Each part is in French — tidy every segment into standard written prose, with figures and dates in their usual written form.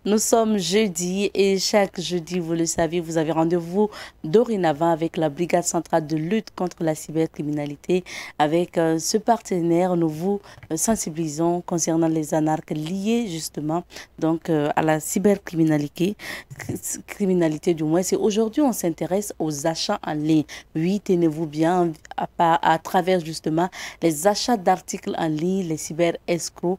Nous sommes jeudi et chaque jeudi, vous le savez, vous avez rendez-vous dorénavant avec la Brigade centrale de lutte contre la cybercriminalité. Avec ce partenaire, nous vous sensibilisons concernant les anarques liés justement donc, à la cybercriminalité. Criminalité du moins. C'est aujourd'hui, on s'intéresse aux achats en ligne. Oui, tenez-vous bien à travers justement les achats d'articles en ligne, les cyber-escrocs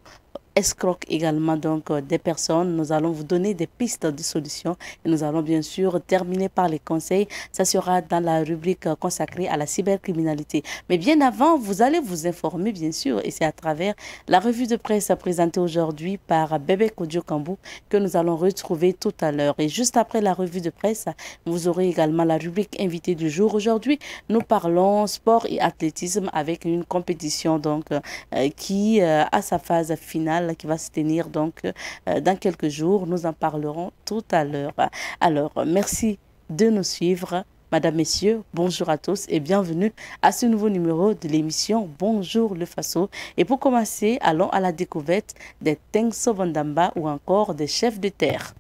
escroquent également donc des personnes. Nous allons vous donner des pistes de solutions et nous allons bien sûr terminer par les conseils. Ça sera dans la rubrique consacrée à la cybercriminalité. Mais bien avant, vous allez vous informer bien sûr et c'est à travers la revue de presse présentée aujourd'hui par Bébé Kodjo Kambou que nous allons retrouver tout à l'heure. Et juste après la revue de presse, vous aurez également la rubrique invité du jour. Aujourd'hui, nous parlons sport et athlétisme avec une compétition donc qui a sa phase finale qui va se tenir donc dans quelques jours. Nous en parlerons tout à l'heure. Alors, merci de nous suivre. Madame, Messieurs, bonjour à tous et bienvenue à ce nouveau numéro de l'émission Bonjour le Faso. Et pour commencer, allons à la découverte des Tengso Vandamba ou encore des chefs de terre.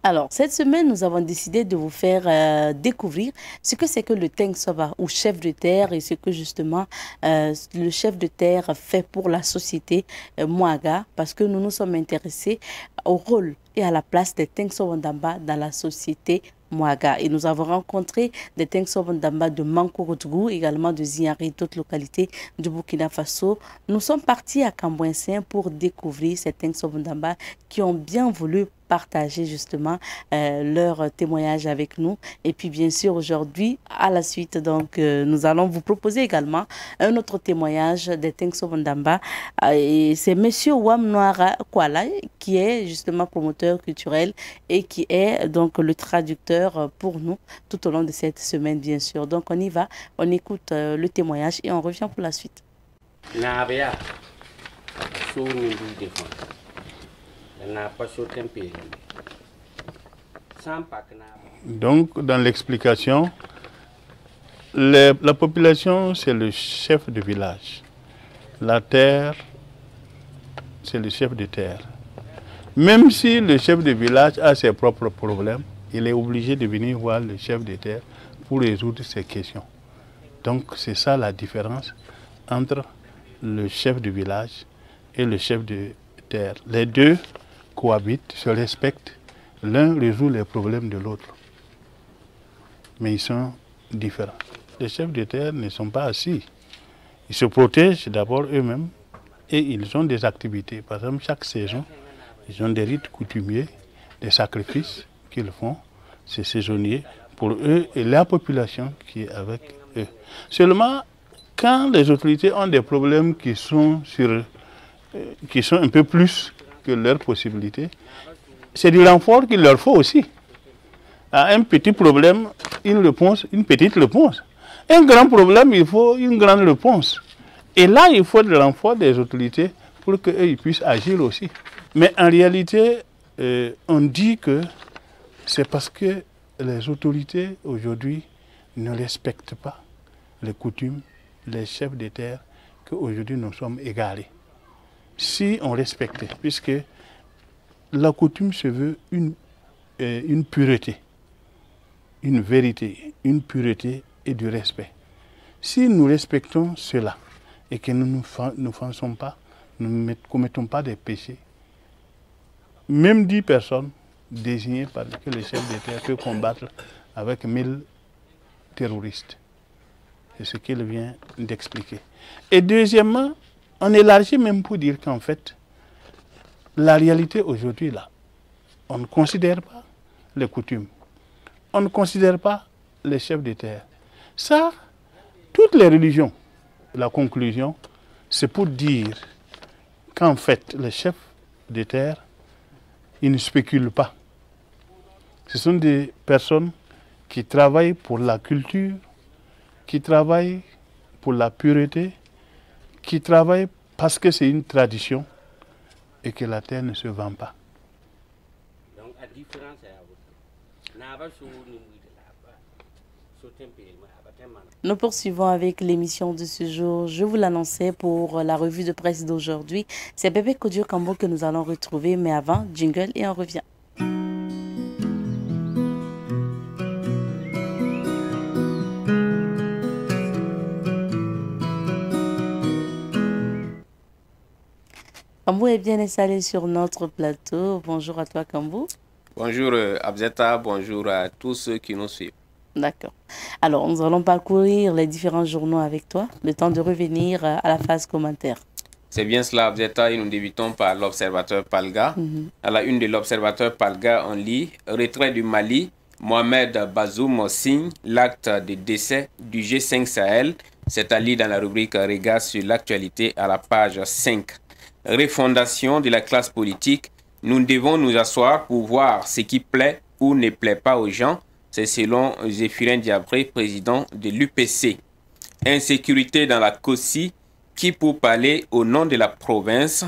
Alors, cette semaine, nous avons décidé de vous faire découvrir ce que c'est que le Tengsoba ou chef de terre et ce que justement le chef de terre fait pour la société Mouaga, parce que nous nous sommes intéressés au rôle et à la place des Tengsobandamba dans la société Mouaga. Et nous avons rencontré des Tengsobandamba de Mankouroutougou, également de Ziari, d'autres localités du Burkina Faso. Nous sommes partis à Cambouensin pour découvrir ces Tengsobandamba qui ont bien voulu partager justement leur témoignage avec nous. Et puis bien sûr aujourd'hui, à la suite, donc nous allons vous proposer également un autre témoignage des Tengsobandamba. Et c'est Monsieur Wam Noara Kwala qui est justement promoteur culturel et qui est donc le traducteur pour nous tout au long de cette semaine bien sûr. Donc on y va, on écoute le témoignage et on revient pour la suite. Donc, dans l'explication, la population, c'est le chef de village. La terre, c'est le chef de terre. Même si le chef de village a ses propres problèmes, il est obligé de venir voir le chef de terre pour résoudre ses questions. Donc, c'est ça la différence entre le chef de village et le chef de terre. Les deux cohabitent, se respectent, l'un résout les problèmes de l'autre. Mais ils sont différents. Les chefs de terre ne sont pas assis. Ils se protègent d'abord eux-mêmes et ils ont des activités. Par exemple, chaque saison, ils ont des rites coutumiers, des sacrifices qu'ils font, c'est saisonnier, pour eux et la population qui est avec eux. Seulement, quand les autorités ont des problèmes qui sont un peu plus que leurs possibilités, c'est du renfort qu'il leur faut aussi. À un petit problème, une petite réponse. Un grand problème, il faut une grande réponse. Et là, il faut le renfort des autorités pour qu'eux puissent agir aussi. Mais en réalité, on dit que c'est parce que les autorités aujourd'hui ne respectent pas les coutumes, les chefs de terre, qu'aujourd'hui nous sommes égarés. Si on respectait, puisque la coutume se veut une pureté, une vérité, une pureté et du respect. Si nous respectons cela et que nous ne faisons pas, nous ne commettons pas des péchés, même 10 personnes désignées par que le chef de terre peut combattre avec 1000 terroristes. C'est ce qu'il vient d'expliquer. Et deuxièmement, on élargit même pour dire qu'en fait, la réalité aujourd'hui, là, on ne considère pas les coutumes. On ne considère pas les chefs de terre. Ça, toutes les religions, la conclusion, c'est pour dire qu'en fait, les chefs de terre, ils ne spéculent pas. Ce sont des personnes qui travaillent pour la culture, qui travaillent pour la pureté, qui travaillent parce que c'est une tradition et que la terre ne se vend pas. Donc, à différence, Nous poursuivons avec l'émission de ce jour. Je vous l'annonçais pour la revue de presse d'aujourd'hui. C'est Bébé Kodio Kambo que nous allons retrouver, mais avant, jingle et on revient. Kambo est bien installé sur notre plateau. Bonjour à toi, Kambo. Bonjour Abzeta, bonjour à tous ceux qui nous suivent. D'accord. Alors, nous allons parcourir les différents journaux avec toi, le temps de revenir à la phase commentaire. C'est bien cela, Abzeta, et nous débutons par l'Observateur Palga. À la une de l'Observateur Palga, on lit « Retrait du Mali, Mohamed Bazoum signe l'acte de décès du G5 Sahel ». C'est à lire dans la rubrique « Regard sur l'actualité » à la page 5. Refondation de la classe politique. Nous devons nous asseoir pour voir ce qui plaît ou ne plaît pas aux gens. C'est selon Zéphirin Diabré, président de l'UPC. Insécurité dans la COSI, qui pour parler au nom de la province?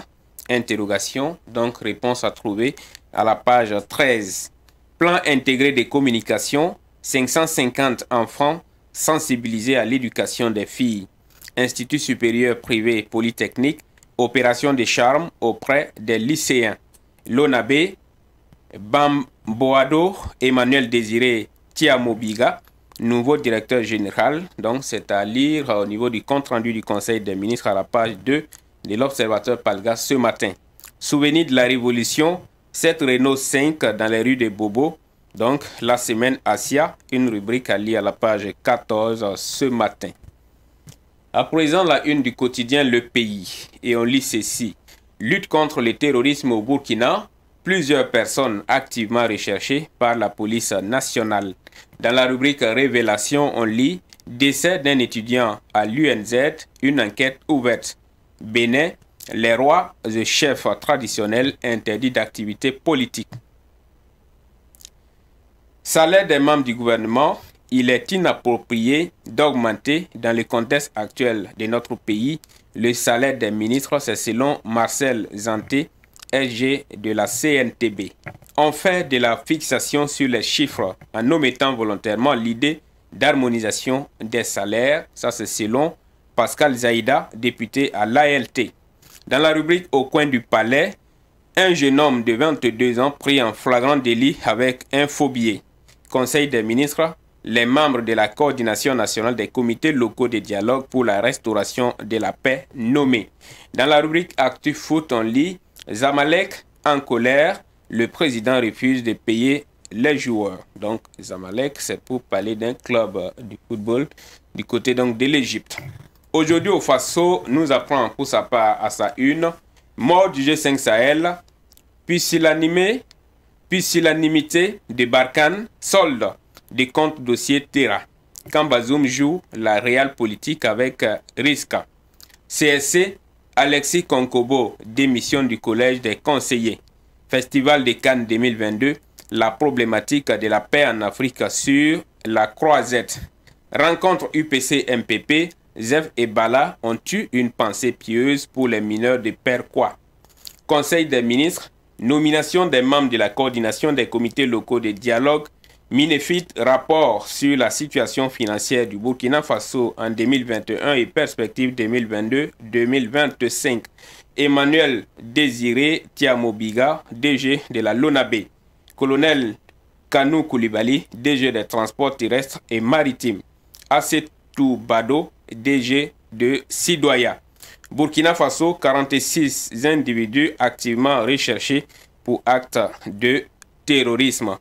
Interrogation, donc réponse à trouver à la page 13. Plan intégré des communications, 550 enfants sensibilisés à l'éducation des filles. Institut supérieur privé polytechnique, opération de charme auprès des lycéens. L'ONAB, Bamboado, Emmanuel Désiré Tiamobiga, nouveau directeur général. Donc, c'est à lire au niveau du compte-rendu du Conseil des ministres à la page 2 de l'Observateur Palga ce matin. Souvenir de la Révolution, cette Renault 5 dans les rues de Bobo. Donc, la semaine Asia, une rubrique à lire à la page 14 ce matin. À présent, la une du quotidien Le Pays. Et on lit ceci. Lutte contre le terrorisme au Burkina. Plusieurs personnes activement recherchées par la police nationale. Dans la rubrique Révélation, on lit « Décès d'un étudiant à l'UNZ, une enquête ouverte. Bénin, les rois et chefs traditionnels interdits d'activité politique. » Salaire des membres du gouvernement, il est inapproprié d'augmenter dans le contexte actuel de notre pays le salaire des ministres, c'est selon Marcel Zanté, SG de la CNTB. On fait de la fixation sur les chiffres en omettant volontairement l'idée d'harmonisation des salaires. Ça, c'est selon Pascal Zaïda, député à l'ALT. Dans la rubrique Au coin du palais, un jeune homme de 22 ans pris en flagrant délit avec un faux billet. Conseil des ministres, les membres de la coordination nationale des comités locaux de dialogue pour la restauration de la paix nommés. Dans la rubrique Actu Foot, on lit Zamalek en colère, le président refuse de payer les joueurs. Donc Zamalek, c'est pour parler d'un club du football du côté donc de l'Égypte. Aujourd'hui au Faso, nous apprenons pour sa part à sa une, mort du G5 Sahel, pusillanimité de Barkhane, solde des comptes dossiers Terra. Quand Bazoum joue la réelle politique avec risque. CSC, Alexis Konkobo, démission du collège des conseillers. Festival de Cannes 2022, la problématique de la paix en Afrique sur la croisette. Rencontre UPC-MPP, Zef et Bala ont eu une pensée pieuse pour les mineurs de Perquois. Conseil des ministres, nomination des membres de la coordination des comités locaux de dialogue. Minefit, rapport sur la situation financière du Burkina Faso en 2021 et perspective 2022-2025. Emmanuel Désiré Tiamobiga, DG de la LONAB. Colonel Kanou Koulibaly, DG des transports terrestres et maritimes. Assetou Bado, DG de Sidoya. Burkina Faso, 46 individus activement recherchés pour actes de terrorisme.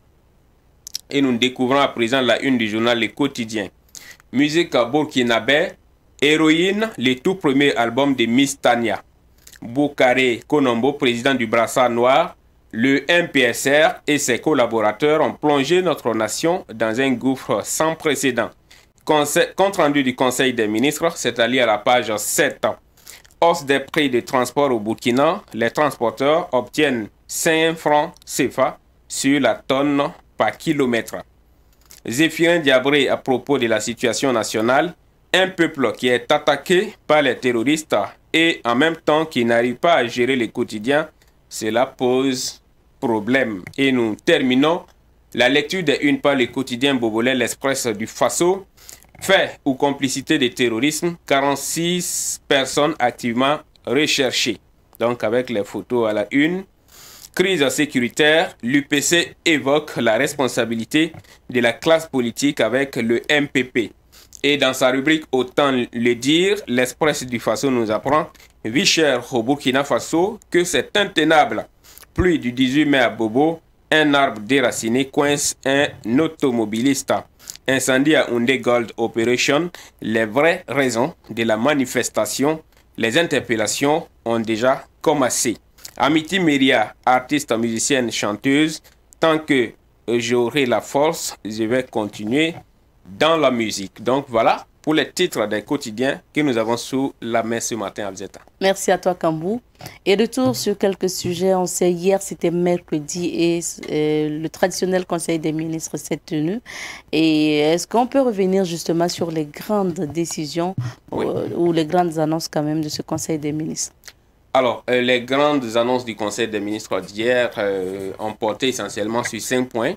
Et nous découvrons à présent la une du journal Le Quotidien. Musique burkinabé, Héroïne, le tout premier album de Miss Tania. Boukaré Konombo, président du Brassard Noir, le MPSR et ses collaborateurs ont plongé notre nation dans un gouffre sans précédent. Compte rendu du Conseil des ministres, c'est-à-dire à la page 7. Hausse des prix de transport au Burkina, les transporteurs obtiennent 5 francs CFA sur la tonne par kilomètre. Zéphirin Diabré à propos de la situation nationale, un peuple qui est attaqué par les terroristes et en même temps qui n'arrive pas à gérer le quotidien, cela pose problème. Et nous terminons La lecture des unes par le quotidien bobolais L'Express du Faso. Fait ou complicité de terrorisme, 46 personnes activement recherchées. Donc avec les photos à la une. Crise sécuritaire, l'UPC évoque la responsabilité de la classe politique avec le MPP. Et dans sa rubrique Autant le dire, l'Express du Faso nous apprend, vie chère au Burkina Faso, que c'est intenable. Pluie du 18 mai à Bobo, un arbre déraciné coince un automobiliste. Incendie à Houndé Gold Operation, les vraies raisons de la manifestation, les interpellations ont déjà commencé. Amity Meria, artiste, musicienne, chanteuse, tant que j'aurai la force, je vais continuer dans la musique. Donc voilà pour les titres des quotidiens que nous avons sous la main ce matin à Bzeta. Merci à toi, Kambou. Et retour sur quelques sujets. On sait, hier, c'était mercredi et le traditionnel conseil des ministres s'est tenu. Et est-ce qu'on peut revenir justement sur les grandes décisions ou les grandes annonces quand même de ce conseil des ministres? Alors, les grandes annonces du conseil des ministres d'hier ont porté essentiellement sur 5 points.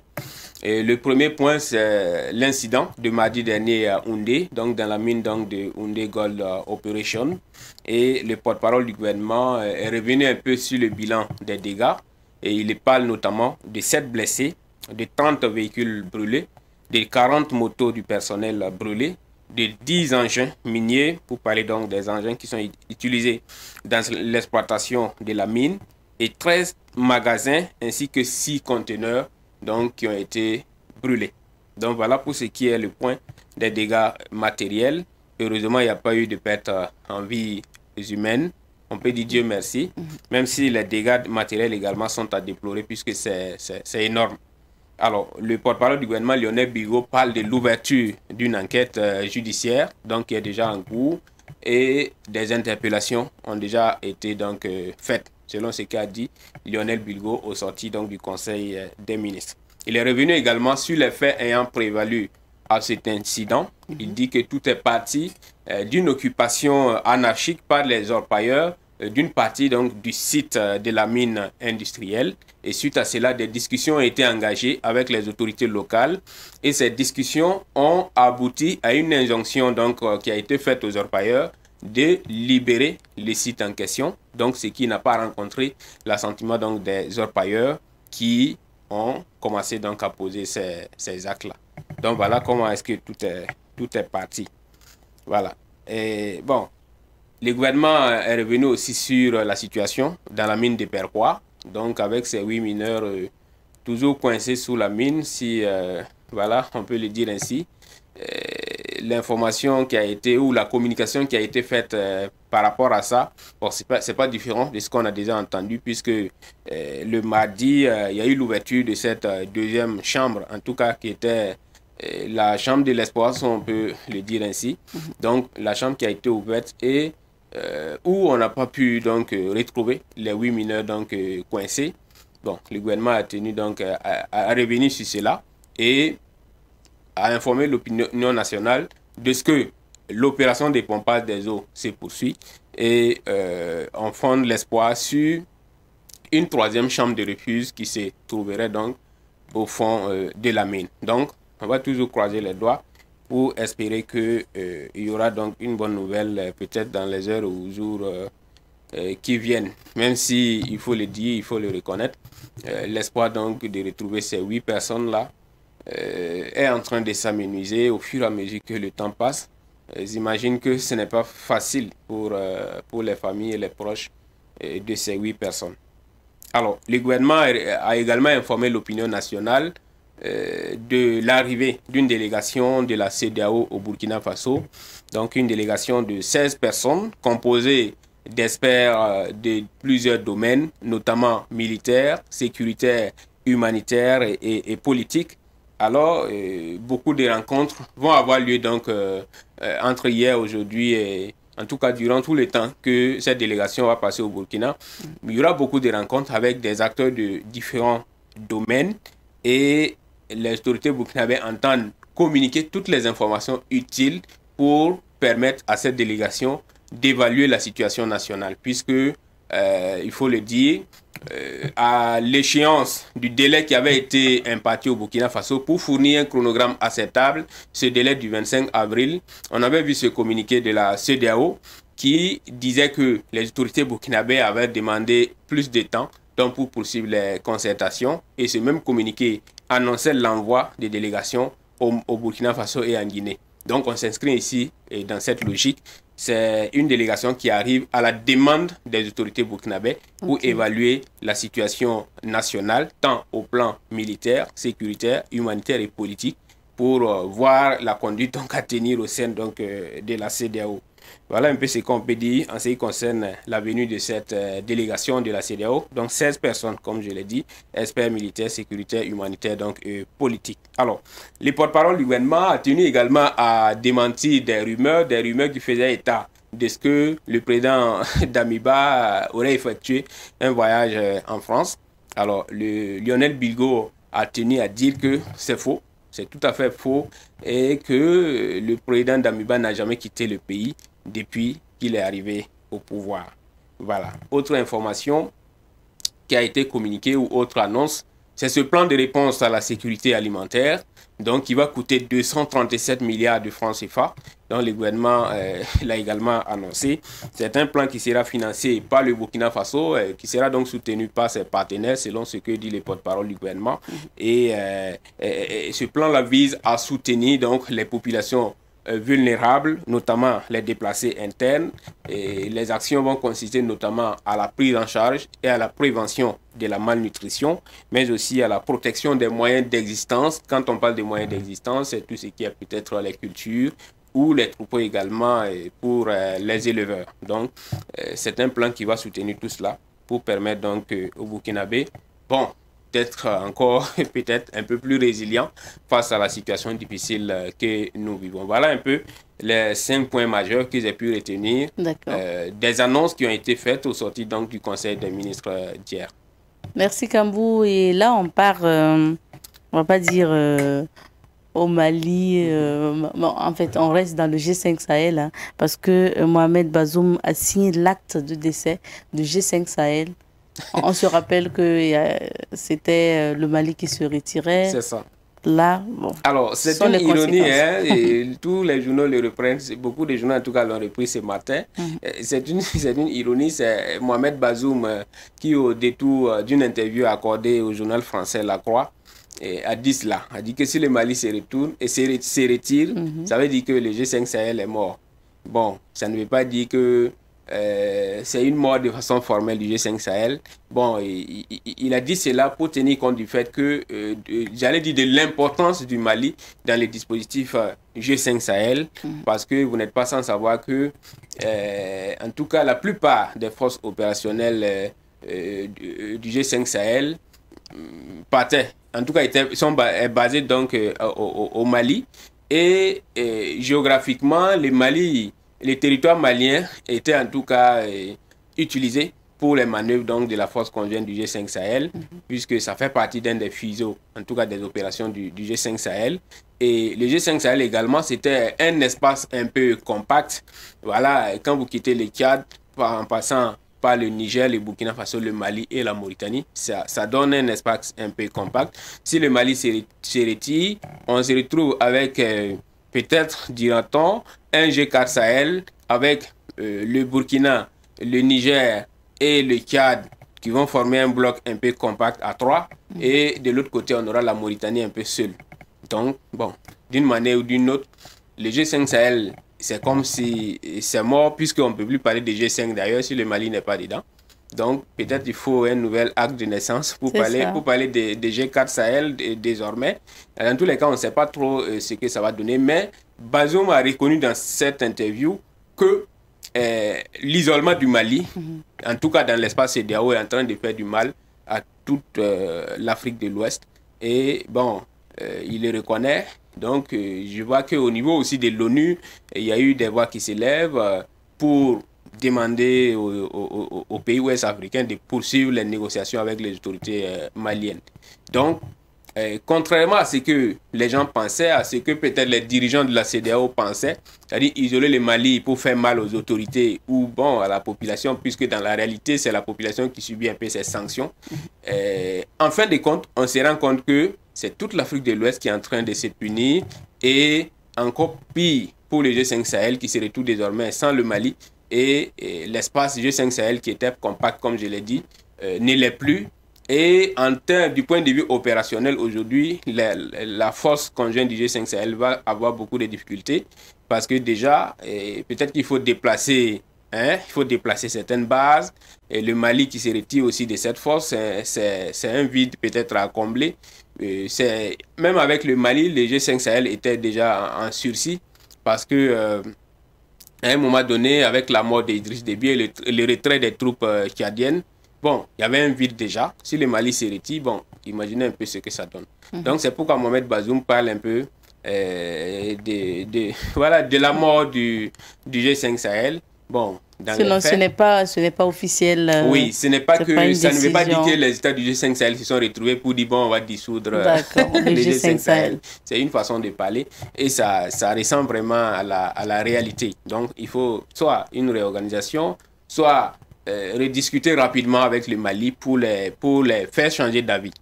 Et le premier point, c'est l'incident de mardi dernier à Houndé, donc dans la mine donc, de Houndé Gold Operation. Et le porte-parole du gouvernement est revenu un peu sur le bilan des dégâts. Et il parle notamment de 7 blessés, de 30 véhicules brûlés, de 40 motos du personnel brûlés, de 10 engins miniers, pour parler donc des engins qui sont utilisés dans l'exploitation de la mine, et 13 magasins ainsi que 6 conteneurs donc, qui ont été brûlés. Donc voilà pour ce qui est le point des dégâts matériels. Heureusement, il n'y a pas eu de perte en vie humaine. On peut dire Dieu merci, même si les dégâts matériels également sont à déplorer puisque c'est énorme. Alors, le porte-parole du gouvernement, Lionel Bigot, parle de l'ouverture d'une enquête judiciaire, donc qui est déjà en cours, et des interpellations ont déjà été donc faites, selon ce qu'a dit Lionel Bigot au sorti donc du Conseil des ministres. Il est revenu également sur les faits ayant prévalu à cet incident. Il dit que tout est parti d'une occupation anarchique par les orpailleurs d'une partie donc du site de la mine industrielle, et suite à cela des discussions ont été engagées avec les autorités locales et ces discussions ont abouti à une injonction donc qui a été faite aux orpailleurs de libérer les sites en question, donc ce qui n'a pas rencontré l'assentiment donc des orpailleurs qui ont commencé donc à poser ces actes là. Donc voilà comment est-ce que tout est parti. Voilà. Et bon, le gouvernement est revenu aussi sur la situation dans la mine de Perquois, donc avec ces 8 mineurs toujours coincés sous la mine, si voilà, on peut le dire ainsi. L'information qui a été, ou la communication qui a été faite par rapport à ça, bon, c'est pas différent de ce qu'on a déjà entendu, puisque le mardi, il y a eu l'ouverture de cette deuxième chambre, en tout cas qui était la chambre de l'espoir, si on peut le dire ainsi. Donc la chambre qui a été ouverte et où on n'a pas pu donc retrouver les 8 mineurs donc coincés. Bon, le gouvernement a tenu donc à revenir sur cela et à informer l'opinion nationale de ce que l'opération de pompage des eaux se poursuit et on fonde l'espoir sur une troisième chambre de refuge qui se trouverait donc au fond de la mine. Donc, on va toujours croiser les doigts pour espérer qu'il y aura donc une bonne nouvelle peut-être dans les heures ou jours qui viennent. Même si, il faut le dire, il faut le reconnaître, l'espoir donc de retrouver ces 8 personnes-là est en train de s'amenuiser au fur et à mesure que le temps passe. J'imagine que ce n'est pas facile pour les familles et les proches de ces 8 personnes. Alors, le gouvernement a également informé l'opinion nationale de l'arrivée d'une délégation de la CEDEAO au Burkina Faso. Donc, une délégation de 16 personnes composée d'experts de plusieurs domaines, notamment militaires, sécuritaires, humanitaires et politiques. Alors, beaucoup de rencontres vont avoir lieu donc entre hier, aujourd'hui et en tout cas durant tout le temps que cette délégation va passer au Burkina. Il y aura beaucoup de rencontres avec des acteurs de différents domaines et les autorités burkinabées entendent communiquer toutes les informations utiles pour permettre à cette délégation d'évaluer la situation nationale, puisque il faut le dire, à l'échéance du délai qui avait été imparti au Burkina Faso pour fournir un chronogramme acceptable, ce délai du 25 avril, on avait vu ce communiqué de la CEDEAO qui disait que les autorités burkinabées avaient demandé plus de temps donc pour poursuivre les concertations, et ce même communiqué annonçait l'envoi des délégations au Burkina Faso et en Guinée. Donc on s'inscrit ici et dans cette logique. C'est une délégation qui arrive à la demande des autorités burkinabées pour évaluer la situation nationale, tant au plan militaire, sécuritaire, humanitaire et politique, pour voir la conduite donc, à tenir au sein donc, de la CEDEAO. Voilà un peu ce qu'on peut dire en ce qui concerne la venue de cette délégation de la CEDEAO. Donc 16 personnes, comme je l'ai dit, experts militaires, sécuritaires, humanitaires, donc politiques. Alors, le porte-parole du gouvernement a tenu également à démentir des rumeurs qui faisaient état de ce que le président Damiba aurait effectué un voyage en France. Alors, le Lionel Bilgo a tenu à dire que c'est faux. C'est tout à fait faux et que le président Damiba n'a jamais quitté le pays depuis qu'il est arrivé au pouvoir. Voilà. Autre information qui a été communiquée ou autre annonce, c'est ce plan de réponse à la sécurité alimentaire, donc qui va coûter 237 milliards de francs CFA. Donc le gouvernement l'a également annoncé. C'est un plan qui sera financé par le Burkina Faso, qui sera donc soutenu par ses partenaires, selon ce que dit le porte-parole du gouvernement. Et ce plan-là vise à soutenir donc les populations vulnérables, notamment les déplacés internes. Et les actions vont consister notamment à la prise en charge et à la prévention de la malnutrition, mais aussi à la protection des moyens d'existence. Quand on parle de moyens d'existence, c'est tout ce qui est peut-être les cultures ou les troupeaux également pour les éleveurs. Donc, c'est un plan qui va soutenir tout cela pour permettre donc au Burkinabé, bon, d'être encore peut-être un peu plus résilient face à la situation difficile que nous vivons. Voilà un peu les 5 points majeurs que j'ai pu retenir des annonces qui ont été faites au sorti donc du Conseil des ministres d'hier. Merci Kambou. Et là, on part, on va pas dire au Mali, bon, en fait, on reste dans le G5 Sahel, hein, parce que Mohamed Bazoum a signé l'acte de décès du G5 Sahel. On se rappelle que c'était le Mali qui se retirait. C'est ça. Là, bon. Alors, c'est une ironie, hein, et tous les journaux le reprennent. Beaucoup de journaux, en tout cas, l'ont repris ce matin. C'est une ironie. C'est Mohamed Bazoum qui, au détour d'une interview accordée au journal français La Croix, a dit cela. A dit que si le Mali se retourne et se retire, ça veut dire que le G5 Sahel est mort. Bon, ça ne veut pas dire que c'est une mort de façon formelle du G5 Sahel. Bon, il a dit cela pour tenir compte du fait que, j'allais dire de l'importance du Mali dans les dispositifs G5 Sahel, parce que vous n'êtes pas sans savoir que, en tout cas, la plupart des forces opérationnelles du G5 Sahel partaient, en tout cas, sont basées donc au Mali, et géographiquement, le Mali... Les territoires maliens étaient en tout cas utilisés pour les manœuvres donc, de la force conjointe du G5 Sahel, puisque ça fait partie d'un des fuseaux, en tout cas des opérations du G5 Sahel. Et le G5 Sahel également, c'était un espace un peu compact. Voilà, quand vous quittez le Tchad, en passant par le Niger, le Burkina Faso, le Mali et la Mauritanie, ça donne un espace un peu compact. Si le Mali se retire, on se retrouve avec... peut-être, dira-t-on, un G4 Sahel avec le Burkina, le Niger et le Tchad qui vont former un bloc un peu compact à 3. Et de l'autre côté, on aura la Mauritanie un peu seule. Donc, bon, d'une manière ou d'une autre, le G5 Sahel, c'est comme si c'est mort, puisqu'on ne peut plus parler de G5 d'ailleurs si le Mali n'est pas dedans. Donc, peut-être il faut un nouvel acte de naissance pour parler de G4 Sahel désormais. Dans tous les cas, on ne sait pas trop ce que ça va donner, mais Bazoum a reconnu dans cette interview que l'isolement du Mali, en tout cas dans l'espace CEDEAO, est en train de faire du mal à toute l'Afrique de l'Ouest. Et bon, il le reconnaît. Donc, je vois qu'au niveau aussi de l'ONU, il y a eu des voix qui s'élèvent pour demander aux pays ouest africains de poursuivre les négociations avec les autorités maliennes. Donc, contrairement à ce que les gens pensaient, à ce que peut-être les dirigeants de la CEDEAO pensaient, c'est-à-dire isoler le Mali pour faire mal aux autorités ou bon, à la population, puisque dans la réalité, c'est la population qui subit un peu ces sanctions. En fin de compte, on se rend compte que c'est toute l'Afrique de l'Ouest qui est en train de se punir et encore pire pour le G5 Sahel qui se retrouve désormais sans le Mali et l'espace G5 Sahel qui était compact, comme je l'ai dit, ne l'est plus. Et en termes du point de vue opérationnel, aujourd'hui, la force conjointe du G5 Sahel va avoir beaucoup de difficultés parce que déjà, peut-être qu'il faut déplacer, il faut déplacer certaines bases. Et le Mali qui se retire aussi de cette force, c'est un vide peut-être à combler. Même avec le Mali, le G5 Sahel était déjà en sursis parce que à un moment donné, avec la mort d'Idriss Déby et le retrait des troupes tchadiennes, bon, il y avait un vide déjà. Si le Mali se retire, bon, imaginez un peu ce que ça donne. Donc, c'est pourquoi Mohamed Bazoum parle un peu voilà, de la mort du G5 Sahel. Bon, sinon, ce n'est pas officiel. Oui, ce n'est pas que ça ne veut pas dire que les États du G5 Sahel se sont retrouvés pour dire bon, on va dissoudre le G5 Sahel. C'est une façon de parler et ça ressemble vraiment à la réalité. Donc, il faut soit une réorganisation, soit rediscuter rapidement avec le Mali pour les faire changer d'avis.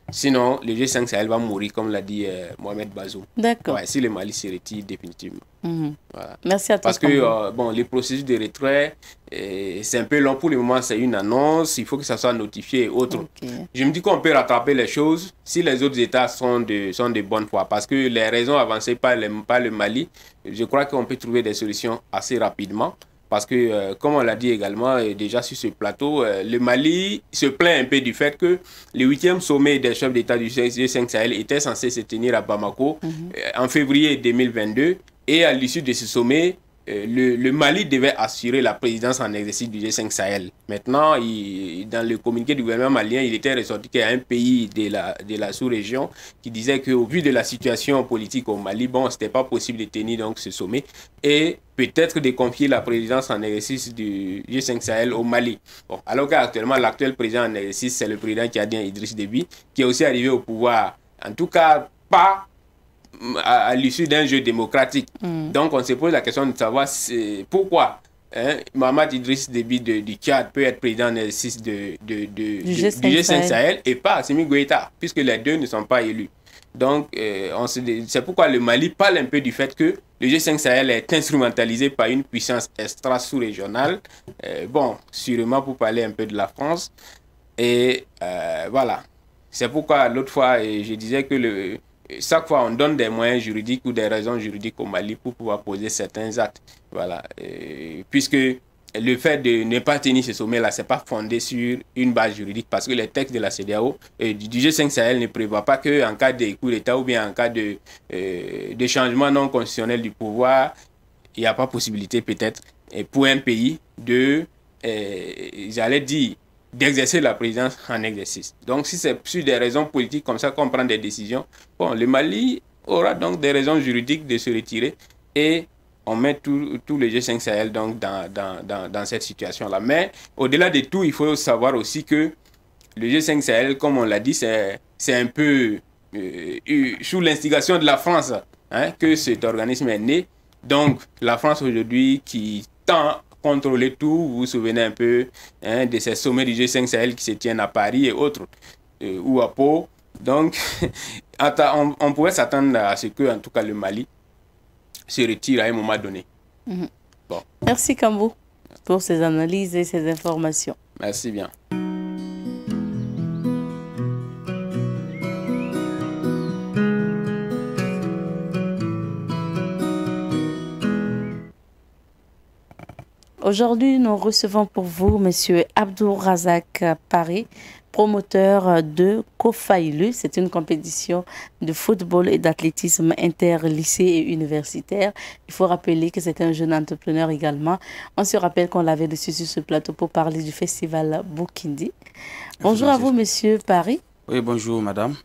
Sinon, le G5 Sahel va mourir, comme l'a dit Mohamed Bazoum. D'accord. Ouais, si le Mali se retire définitivement. Voilà. Merci à toi. Parce que bon, les processus de retrait, c'est un peu long. Pour le moment, c'est une annonce. Il faut que ça soit notifié et autres. Okay. Je me dis qu'on peut rattraper les choses si les autres États sont de bonne foi. Parce que les raisons avancées par le Mali, je crois qu'on peut trouver des solutions assez rapidement. Parce que, comme on l'a dit également déjà sur ce plateau, le Mali se plaint un peu du fait que le 8e sommet des chefs d'État du G5 Sahel était censé se tenir à Bamako en février 2022. Et à l'issue de ce sommet, le Mali devait assurer la présidence en exercice du G5 Sahel. Maintenant, dans le communiqué du gouvernement malien, il était ressorti qu'il y a un pays de la sous-région qui disait qu'au vu de la situation politique au Mali, bon, ce n'était pas possible de tenir donc ce sommet. Et peut-être de confier la présidence en exercice du G5 Sahel au Mali. Bon, alors qu'actuellement, l'actuel président en exercice, c'est le président tchadien Idriss Déby, qui est aussi arrivé au pouvoir, en tout cas pas à l'issue d'un jeu démocratique. Donc, on se pose la question de savoir pourquoi Mohamed Idriss Déby du Tchad peut être président en exercice du G5 Sahel et pas Assimi Goïta, puisque les deux ne sont pas élus. Donc, c'est pourquoi le Mali parle un peu du fait que le G5 Sahel est instrumentalisé par une puissance extra-sous-régionale. Bon, sûrement pour parler un peu de la France. Et voilà. C'est pourquoi l'autre fois, je disais que chaque fois, on donne des moyens juridiques ou des raisons juridiques au Mali pour pouvoir poser certains actes. Voilà. Puisque le fait de ne pas tenir ce sommet-là, ce n'est pas fondé sur une base juridique parce que les textes de la CEDEAO et du G5 Sahel ne prévoient pas qu'en cas de coup d'État ou bien en cas de changement non constitutionnel du pouvoir, il n'y a pas possibilité peut-être pour un pays j'allais dire, d'exercer la présidence en exercice. Donc, si c'est sur des raisons politiques comme ça qu'on prend des décisions, bon, le Mali aura donc des raisons juridiques de se retirer et on met tout le G5 Sahel donc dans cette situation-là. Mais au-delà de tout, il faut savoir aussi que le G5 Sahel, comme on l'a dit, c'est un peu sous l'instigation de la France que cet organisme est né. Donc, la France aujourd'hui qui tend contrôler tout, vous vous souvenez un peu de ces sommets du G5 Sahel qui se tiennent à Paris et autres, ou à Pau. Donc, on pourrait s'attendre à ce que, en tout cas, le Mali se retire à un moment donné. Bon. Merci Kambou pour ces analyses et ces informations. Merci bien. Aujourd'hui, nous recevons pour vous M. Abdourazak Paris, promoteur de COFAILU. C'est une compétition de football et d'athlétisme inter-lycée et universitaire. Il faut rappeler que c'est un jeune entrepreneur également. On se rappelle qu'on l'avait reçu sur ce plateau pour parler du festival Boukindi. Bonjour à vous, M. Paris. Oui, bonjour, madame.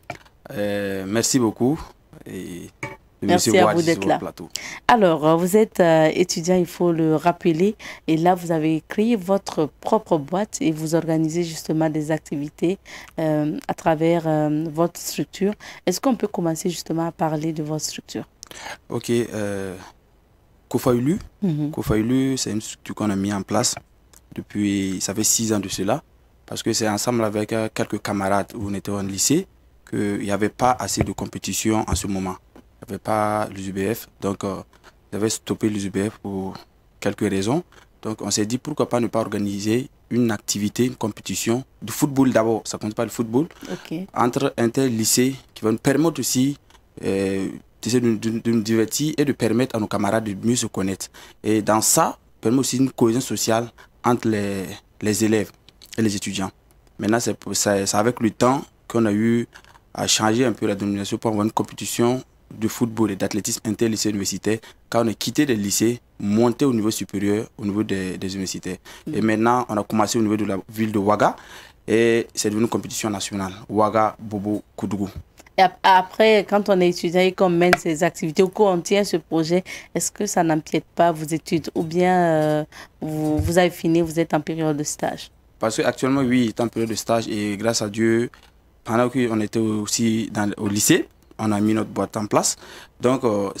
Merci beaucoup. Et Merci à vous d'être là. Alors, vous êtes étudiant, il faut le rappeler. Et là, vous avez créé votre propre boîte et vous organisez justement des activités à travers votre structure. Est-ce qu'on peut commencer justement à parler de votre structure? Ok. Kofaulu, c'est une structure qu'on a mis en place depuis, ça fait 6 ans de cela. Parce que c'est ensemble avec quelques camarades où on était au lycée qu'il n'y avait pas assez de compétition en ce moment. Il n'y avait pas l'USBF, donc ils avaient stoppé l'USBF pour quelques raisons. Donc on s'est dit pourquoi pas ne pas organiser une activité, une compétition de football d'abord, ça ne compte pas le football, entre inter-lycées qui va nous permettre aussi de nous divertir et de permettre à nos camarades de mieux se connaître. Et dans ça, permet aussi une cohésion sociale entre les élèves et les étudiants. Maintenant, c'est avec le temps qu'on a eu à changer un peu la dénomination pour avoir une compétition de football et d'athlétisme inter-lycée universitaire, quand on a quitté les lycées, monté au niveau supérieur, au niveau des universités. Et maintenant, on a commencé au niveau de la ville de Ouaga et c'est devenu une compétition nationale. Ouaga, Bobo, Koudougou. Et après, quand on est étudiant et qu'on mène ces activités ou qu'on tient ce projet, est-ce que ça n'empiète pas vos études ou bien vous avez fini, vous êtes en période de stage? Parce qu'actuellement, oui, il est en période de stage et grâce à Dieu, pendant qu'on était aussi au lycée, on a mis notre boîte en place. Donc, en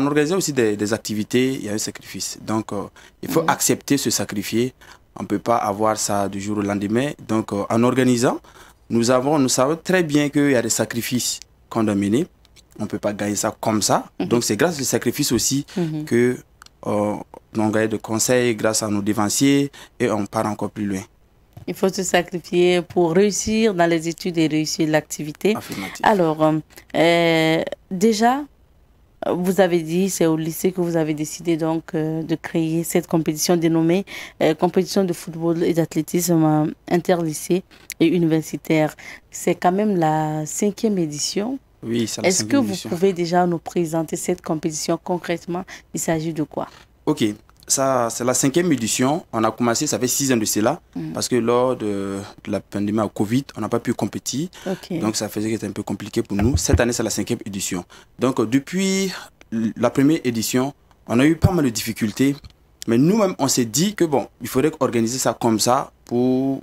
organisant aussi des activités, il y a un sacrifice. Donc, il faut accepter ce sacrifice. On ne peut pas avoir ça du jour au lendemain. Donc, en organisant, nous savons très bien qu'il y a des sacrifices qu'on doit mener. On ne peut pas gagner ça comme ça. Donc, c'est grâce au sacrifice aussi que on gagne de conseils grâce à nos dévanciers et on part encore plus loin. Il faut se sacrifier pour réussir dans les études et réussir l'activité. Alors, déjà, vous avez dit, c'est au lycée que vous avez décidé donc de créer cette compétition dénommée compétition de football et d'athlétisme interlycée et universitaire. C'est quand même la 5e édition. Oui, c'est la 5e édition. Est-ce que vous pouvez déjà nous présenter cette compétition concrètement? Il s'agit de quoi? Ok. Ça, c'est la 5e édition. On a commencé, ça fait 6 ans de cela, parce que lors de la pandémie au Covid, on n'a pas pu compétir. Donc, ça faisait que c'était un peu compliqué pour nous. Cette année, c'est la 5e édition. Donc, depuis la première édition, on a eu pas mal de difficultés. Mais nous-mêmes, on s'est dit que bon, il faudrait organiser ça comme ça pour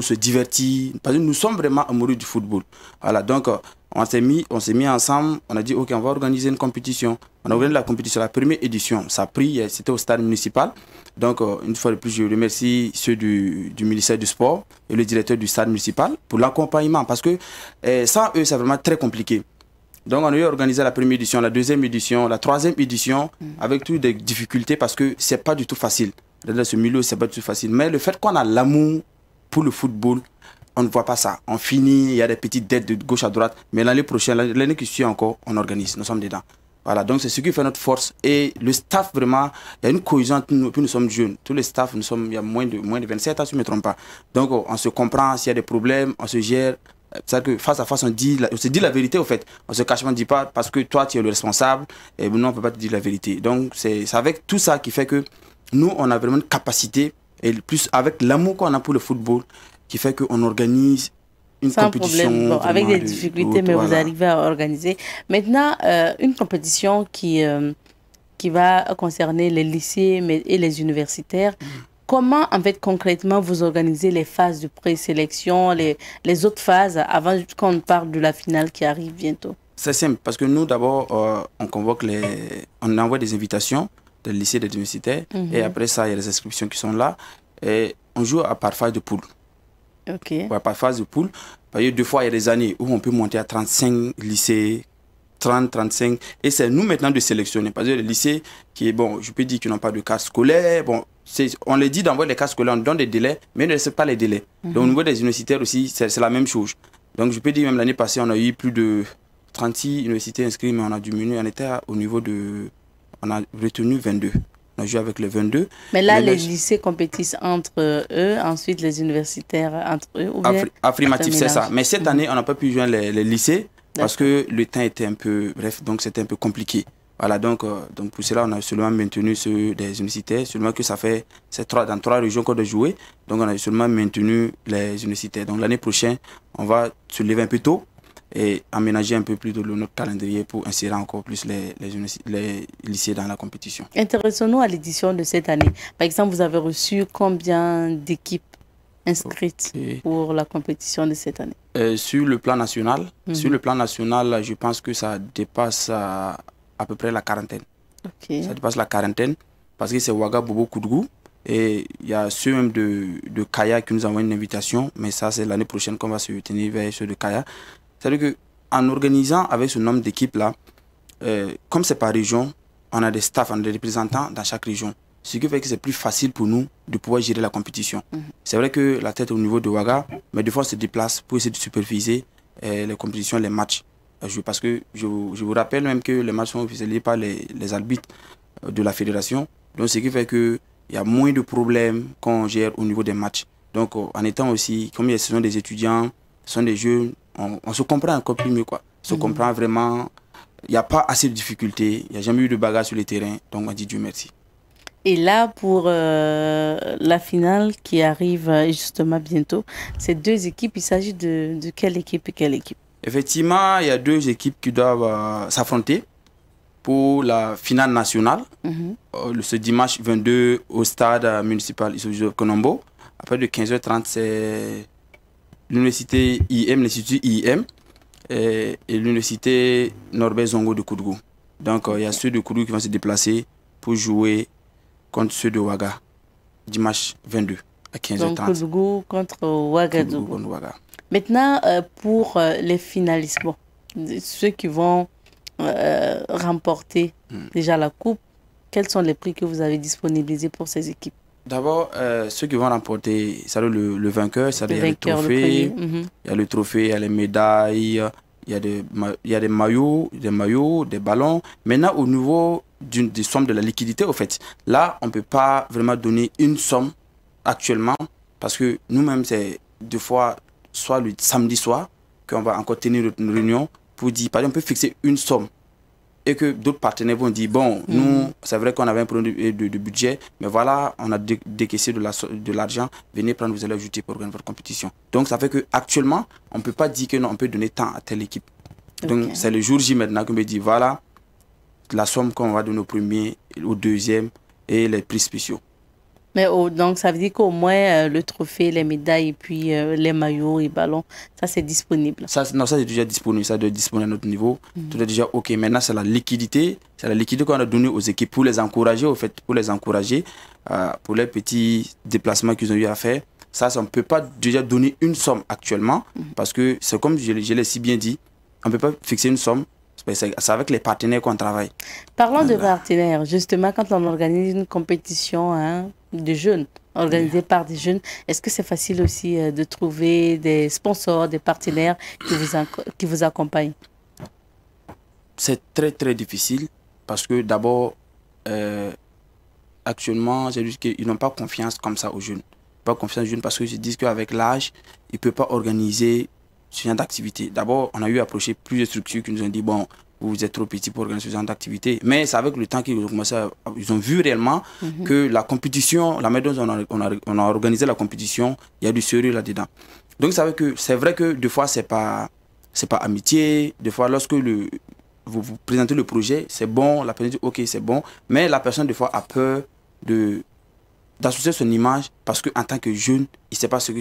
se divertir. Parce que nous sommes vraiment amoureux du football. Voilà, donc on s'est mis ensemble, on a dit ok, on va organiser une compétition. On a organisé la compétition, la première édition, ça a pris, c'était au stade municipal. Donc une fois de plus, je remercie ceux du ministère du Sport et le directeur du stade municipal pour l'accompagnement, parce que sans eux, c'est vraiment très compliqué. Donc on a eu organisé la première édition, la 2e édition, la 3e édition, avec toutes des difficultés, parce que c'est pas du tout facile. Dans ce milieu, c'est pas du tout facile. Mais le fait qu'on a l'amour pour le football, on ne voit pas ça. On finit, il y a des petites dettes de gauche à droite. Mais l'année prochaine, l'année qui suit encore, on organise. Nous sommes dedans. Voilà, donc c'est ce qui fait notre force. Et le staff, vraiment, il y a une cohésion. Puis nous sommes jeunes. Tous les staffs, il y a moins de 27 ans, si je ne me trompe pas. Donc on se comprend. S'il y a des problèmes, on se gère. C'est-à-dire que face à face, on se dit la vérité, au fait. On se cache, on ne dit pas parce que toi, tu es le responsable. Et nous, on ne peut pas te dire la vérité. Donc c'est avec tout ça qui fait que nous, on a vraiment une capacité. Et plus avec l'amour qu'on a pour le football, qui fait qu'on organise une compétition. Problème. Bon, avec des difficultés, mais vous arrivez à organiser. Maintenant, une compétition qui va concerner les lycées et les universitaires. Comment, en fait, concrètement, vous organisez les phases de présélection, les autres phases, avant qu'on parle de la finale qui arrive bientôt? C'est simple, parce que nous, d'abord, on envoie des invitations des lycées et des universités, et après ça, il y a les inscriptions qui sont là, et on joue par phase de poule. Ouais, par phase de poule. Parce que 2 fois, il y a des années où on peut monter à 35 lycées, 30, 35. Et c'est nous maintenant de sélectionner. Parce que les lycées, qui est bon, je peux dire qu'ils n'ont pas de carte scolaire. Bon, on les dit d'envoyer les cartes scolaires, on donne des délais, mais on ne laisse pas les délais. Donc au niveau des universitaires aussi, c'est la même chose. Donc je peux dire, même l'année passée, on a eu plus de 36 universités inscrites, mais on a diminué. On était au niveau de. On a retenu 22. On a joué avec les 22. Mais là, les lycées compétissent entre eux, ensuite les universitaires entre eux, ou bien affirmatif, c'est ça. Mais cette année, on n'a pas pu joindre les lycées parce que le temps était un peu... Bref, donc c'était un peu compliqué. Voilà, donc pour cela, on a seulement maintenu ceux des universitaires, seulement que ça fait... C'est dans 3 régions qu'on doit jouer, donc on a seulement maintenu les universitaires. Donc l'année prochaine, on va se lever un peu tôt et aménager un peu plus de notre calendrier pour insérer encore plus les lycées dans la compétition. Intéressons-nous à l'édition de cette année. Par exemple, vous avez reçu combien d'équipes inscrites pour la compétition de cette année? Sur le plan national, je pense que ça dépasse à peu près la quarantaine. Ça dépasse la quarantaine parce que c'est Ouaga, Bobo, Koudgou. Et il y a ceux même de Kaya qui nous envoient une invitation, mais ça c'est l'année prochaine qu'on va se tenir vers ceux de Kaya. C'est-à-dire qu'en organisant avec ce nombre d'équipes-là, comme c'est par région, on a des staffs, on a des représentants dans chaque région. Ce qui fait que c'est plus facile pour nous de pouvoir gérer la compétition. C'est vrai que la tête au niveau de Ouaga, mais des fois on se déplace pour essayer de superviser les compétitions, les matchs. Parce que je vous rappelle même que les matchs sont officialisés par les arbitres de la fédération. Donc ce qui fait que il y a moins de problèmes qu'on gère au niveau des matchs. Donc, en étant aussi, comme ce sont des étudiants, ce sont des jeunes, on se comprend encore plus mieux, quoi. On se comprend vraiment. Il n'y a pas assez de difficultés. Il n'y a jamais eu de bagarre sur le terrain. Donc, on dit Dieu merci. Et là, pour la finale qui arrive justement bientôt, ces deux équipes, il s'agit de quelle équipe et quelle équipe? Effectivement, il y a deux équipes qui doivent s'affronter pour la finale nationale, ce dimanche 22 au stade municipal Issoufou Konombo. Après de 15h30, c'est l'université IM, l'Institut IM et l'université Norbert Zongo de Koudgou. Donc il y a ceux de Koudgou qui vont se déplacer pour jouer contre ceux de Ouaga, dimanche 22 à 15h30. Donc Koudgou contre Ouagadougou. Maintenant, pour les finalistes, bon, ceux qui vont remporter déjà la coupe, quels sont les prix que vous avez disponibilisés pour ces équipes? D'abord, ceux qui vont remporter, ça le vainqueur, ça il y a le trophée, il y a le trophée, il y a les médailles, il y a des maillots, des ballons. Maintenant, au niveau des sommes de la liquidité, au fait, là, on ne peut pas vraiment donner une somme actuellement parce que nous-mêmes, c'est deux fois, soit le samedi soir, qu'on va encore tenir une réunion pour dire, par exemple, on peut fixer une somme et que d'autres partenaires vont dire, bon, nous, c'est vrai qu'on avait un problème de budget, mais voilà, on a décaissé de l'argent, venez prendre, vous allez ajouter pour organiser votre compétition. Donc, ça fait qu'actuellement, on ne peut pas dire que non, on peut donner tant à telle équipe. Donc, c'est le jour J maintenant qu'on me dit, voilà, la somme qu'on va donner au premier, au deuxième et les prix spéciaux. Mais donc, ça veut dire qu'au moins, le trophée, les médailles, et puis les maillots et ballons, ça, c'est disponible. Non, ça, c'est déjà disponible. Ça doit être disponible à notre niveau. Tout est déjà OK. Maintenant, c'est la liquidité. C'est la liquidité qu'on a donnée aux équipes pour les encourager, au fait, pour les encourager, pour les petits déplacements qu'ils ont eu à faire. Ça, on ne peut pas déjà donner une somme actuellement, parce que c'est comme je l'ai si bien dit, on ne peut pas fixer une somme. C'est avec les partenaires qu'on travaille. Parlons de partenaires. Justement, quand on organise une compétition de jeunes, organisée par des jeunes, est-ce que c'est facile aussi de trouver des sponsors, des partenaires qui vous accompagnent? C'est très, très difficile parce que d'abord, actuellement, j'ai dit qu'ils n'ont pas confiance comme ça aux jeunes. Pas confiance aux jeunes parce qu'ils se disent qu'avec l'âge, ils ne peuvent pas organiser ce genre d'activité. D'abord, on a eu approché plusieurs structures qui nous ont dit, bon, vous êtes trop petit pour organiser ce genre d'activité. Mais c'est avec le temps qu'ils ont commencé ils ont vu réellement que la compétition, la manière dont on a organisé la compétition, il y a du sérieux là-dedans. Donc, c'est vrai que des fois, c'est pas amitié. Des fois, lorsque vous présentez le projet, c'est bon, la personne dit, ok, c'est bon. Mais la personne, des fois, a peur d'associer son image parce qu'en tant que jeune, il ne sait pas ce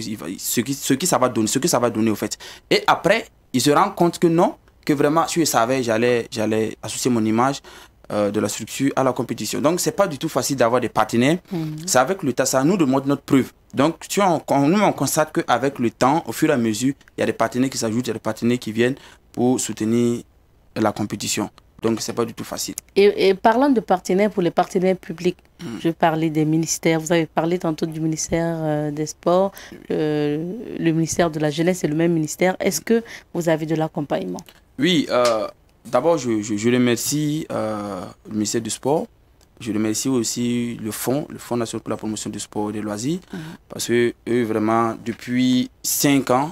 que ça va donner au fait. Et après, il se rend compte que non, que vraiment, si je savais, j'allais associer mon image de la structure à la compétition. Donc, ce n'est pas du tout facile d'avoir des partenaires. C'est avec le temps, ça nous demande notre preuve. Donc, on constate qu'avec le temps, au fur et à mesure, il y a des partenaires qui s'ajoutent, il y a des partenaires qui viennent pour soutenir la compétition. Donc, ce n'est pas du tout facile. Et parlant de partenaires, pour les partenaires publics, je vais parler des ministères. Vous avez parlé tantôt du ministère des Sports, le ministère de la Jeunesse et le même ministère. Est-ce que vous avez de l'accompagnement? Oui, d'abord, je remercie le ministère du Sport. Je remercie aussi le Fonds national pour la promotion du sport et des loisirs. Parce que eux, vraiment, depuis 5 ans,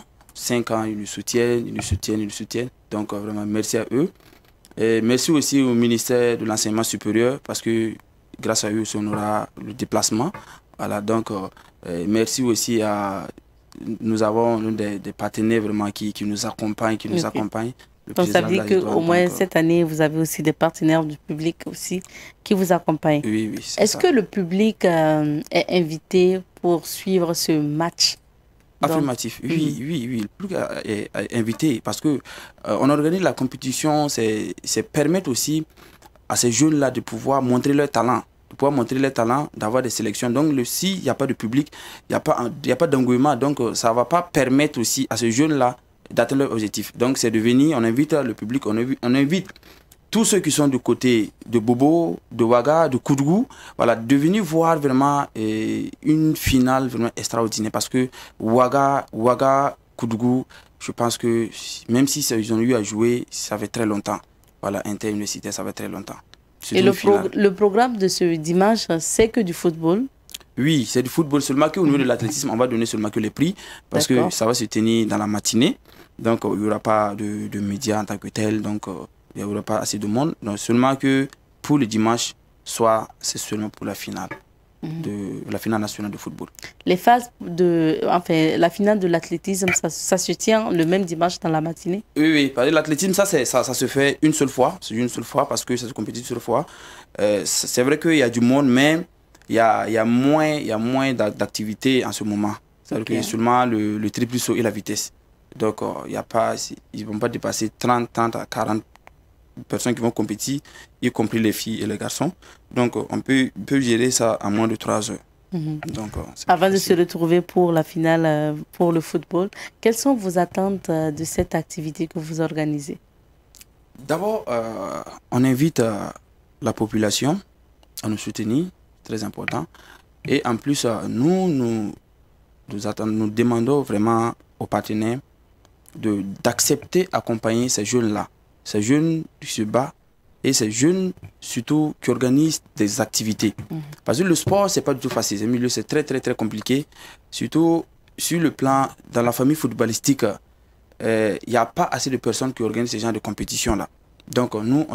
ils nous soutiennent. Donc, vraiment, merci à eux. Et merci aussi au ministère de l'Enseignement supérieur parce que grâce à eux, on aura le déplacement. Voilà, donc merci aussi à nous avons des partenaires vraiment qui nous accompagnent, Donc ça veut dire qu'au moins cette année, vous avez aussi des partenaires du public aussi qui vous accompagnent. Oui, oui. Est-ce que le public est invité pour suivre ce match? Affirmatif, oui, le public est invité parce que on organise la compétition, c'est permettre aussi à ces jeunes-là de pouvoir montrer leur talent. D'avoir des sélections. Donc, s'il n'y a pas de public, il n'y a pas d'engouement. Donc, ça ne va pas permettre aussi à ces jeunes-là d'atteindre leur objectif. Donc, c'est de venir, on invite le public, on invite tous ceux qui sont du côté de Bobo, de Ouaga, de Koudgou, voilà, de venir voir vraiment une finale vraiment extraordinaire. Parce que Ouaga, Koudgou, je pense que même si ils ont eu à jouer, ça fait très longtemps. Voilà, interuniversitaire, ça fait très longtemps. Et le programme de ce dimanche, c'est que du football? Oui, c'est du football. Seulement qu'au niveau de l'athlétisme, on va donner seulement que les prix. Parce que ça va se tenir dans la matinée. Donc, il n'y aura pas de médias en tant que tel. Donc, il n'y aura pas assez de monde. Donc, seulement que pour le dimanche, c'est seulement pour la finale. La finale nationale de football. La finale de l'athlétisme, ça se tient le même dimanche dans la matinée? Oui. L'athlétisme, ça se fait une seule fois. C'est une seule fois parce que ça se compétit une seule fois. C'est vrai qu'il y a du monde, mais il y a moins d'activité en ce moment. C'est-à-dire qu'il y a seulement le triple saut et la vitesse. Donc, ils ne vont pas dépasser 30 à 40 personnes qui vont compétir, y compris les filles et les garçons. Donc, on peut gérer ça en moins de 3 heures. Donc, avant de se retrouver pour la finale, pour le football, quelles sont vos attentes de cette activité que vous organisez? D'abord, on invite la population à nous soutenir, très important. Et en plus, nous demandons vraiment aux partenaires d'accepter d'accompagner ces jeunes-là. Ces jeunes qui se battent et ces jeunes surtout qui organisent des activités. Parce que le sport, c'est pas du tout facile. C'est milieu, c'est très compliqué. Surtout sur le plan, dans la famille footballistique, il n'y a pas assez de personnes qui organisent ce genre de compétition-là. Donc nous,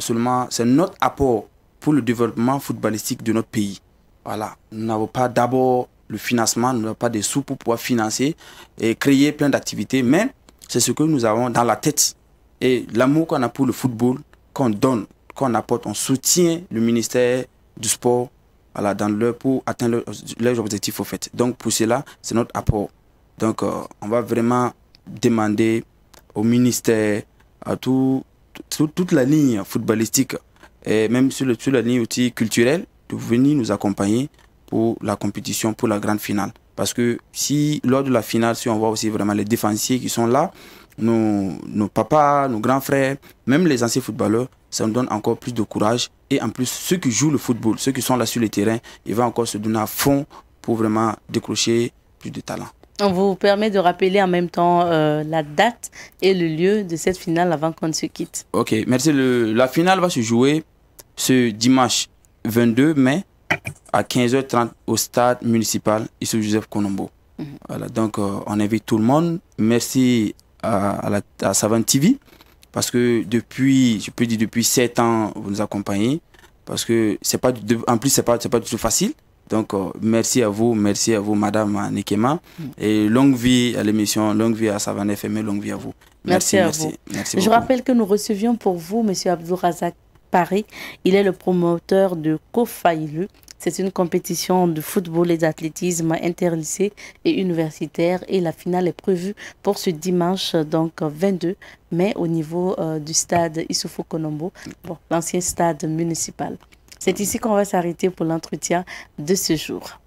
c'est notre apport pour le développement footballistique de notre pays. Voilà. Nous n'avons pas d'abord le financement, nous n'avons pas des sous pour pouvoir financer et créer plein d'activités, mais c'est ce que nous avons dans la tête. Et l'amour qu'on a pour le football, qu'on donne, qu'on apporte, on soutient le ministère du sport voilà, pour atteindre leurs objectifs au fait. Donc pour cela, c'est notre apport. Donc on va vraiment demander au ministère, à toute la ligne footballistique, et même sur la ligne aussi culturelle, de venir nous accompagner pour la compétition, pour la grande finale. Parce que lors de la finale, si on voit aussi vraiment les défensiers qui sont là, nos papas, nos grands frères, même les anciens footballeurs, ça nous donne encore plus de courage. Et en plus, ceux qui jouent le football, ceux qui sont là sur le terrain, ils vont encore se donner à fond pour vraiment décrocher plus de talent. On vous permet de rappeler en même temps la date et le lieu de cette finale avant qu'on se quitte. Ok, merci. La finale va se jouer ce dimanche 22 mai à 15h30 au stade municipal Issou Joseph Konombo. Voilà, donc on invite tout le monde. Merci à Savane TV parce que depuis 7 ans vous nous accompagnez parce que en plus c'est pas du tout facile. Donc merci à vous Madame Nekema et longue vie à l'émission, longue vie à Savane FM et longue vie à vous. Merci à vous. Je rappelle que nous recevions pour vous Monsieur Abdourazak Paris. Il est le promoteur de Kofaïlu. C'est une compétition de football et d'athlétisme interlycée et universitaire. Et la finale est prévue pour ce dimanche, donc 22 mai, au niveau du stade Issoufou Konombo, l'ancien stade municipal. C'est ici qu'on va s'arrêter pour l'entretien de ce jour.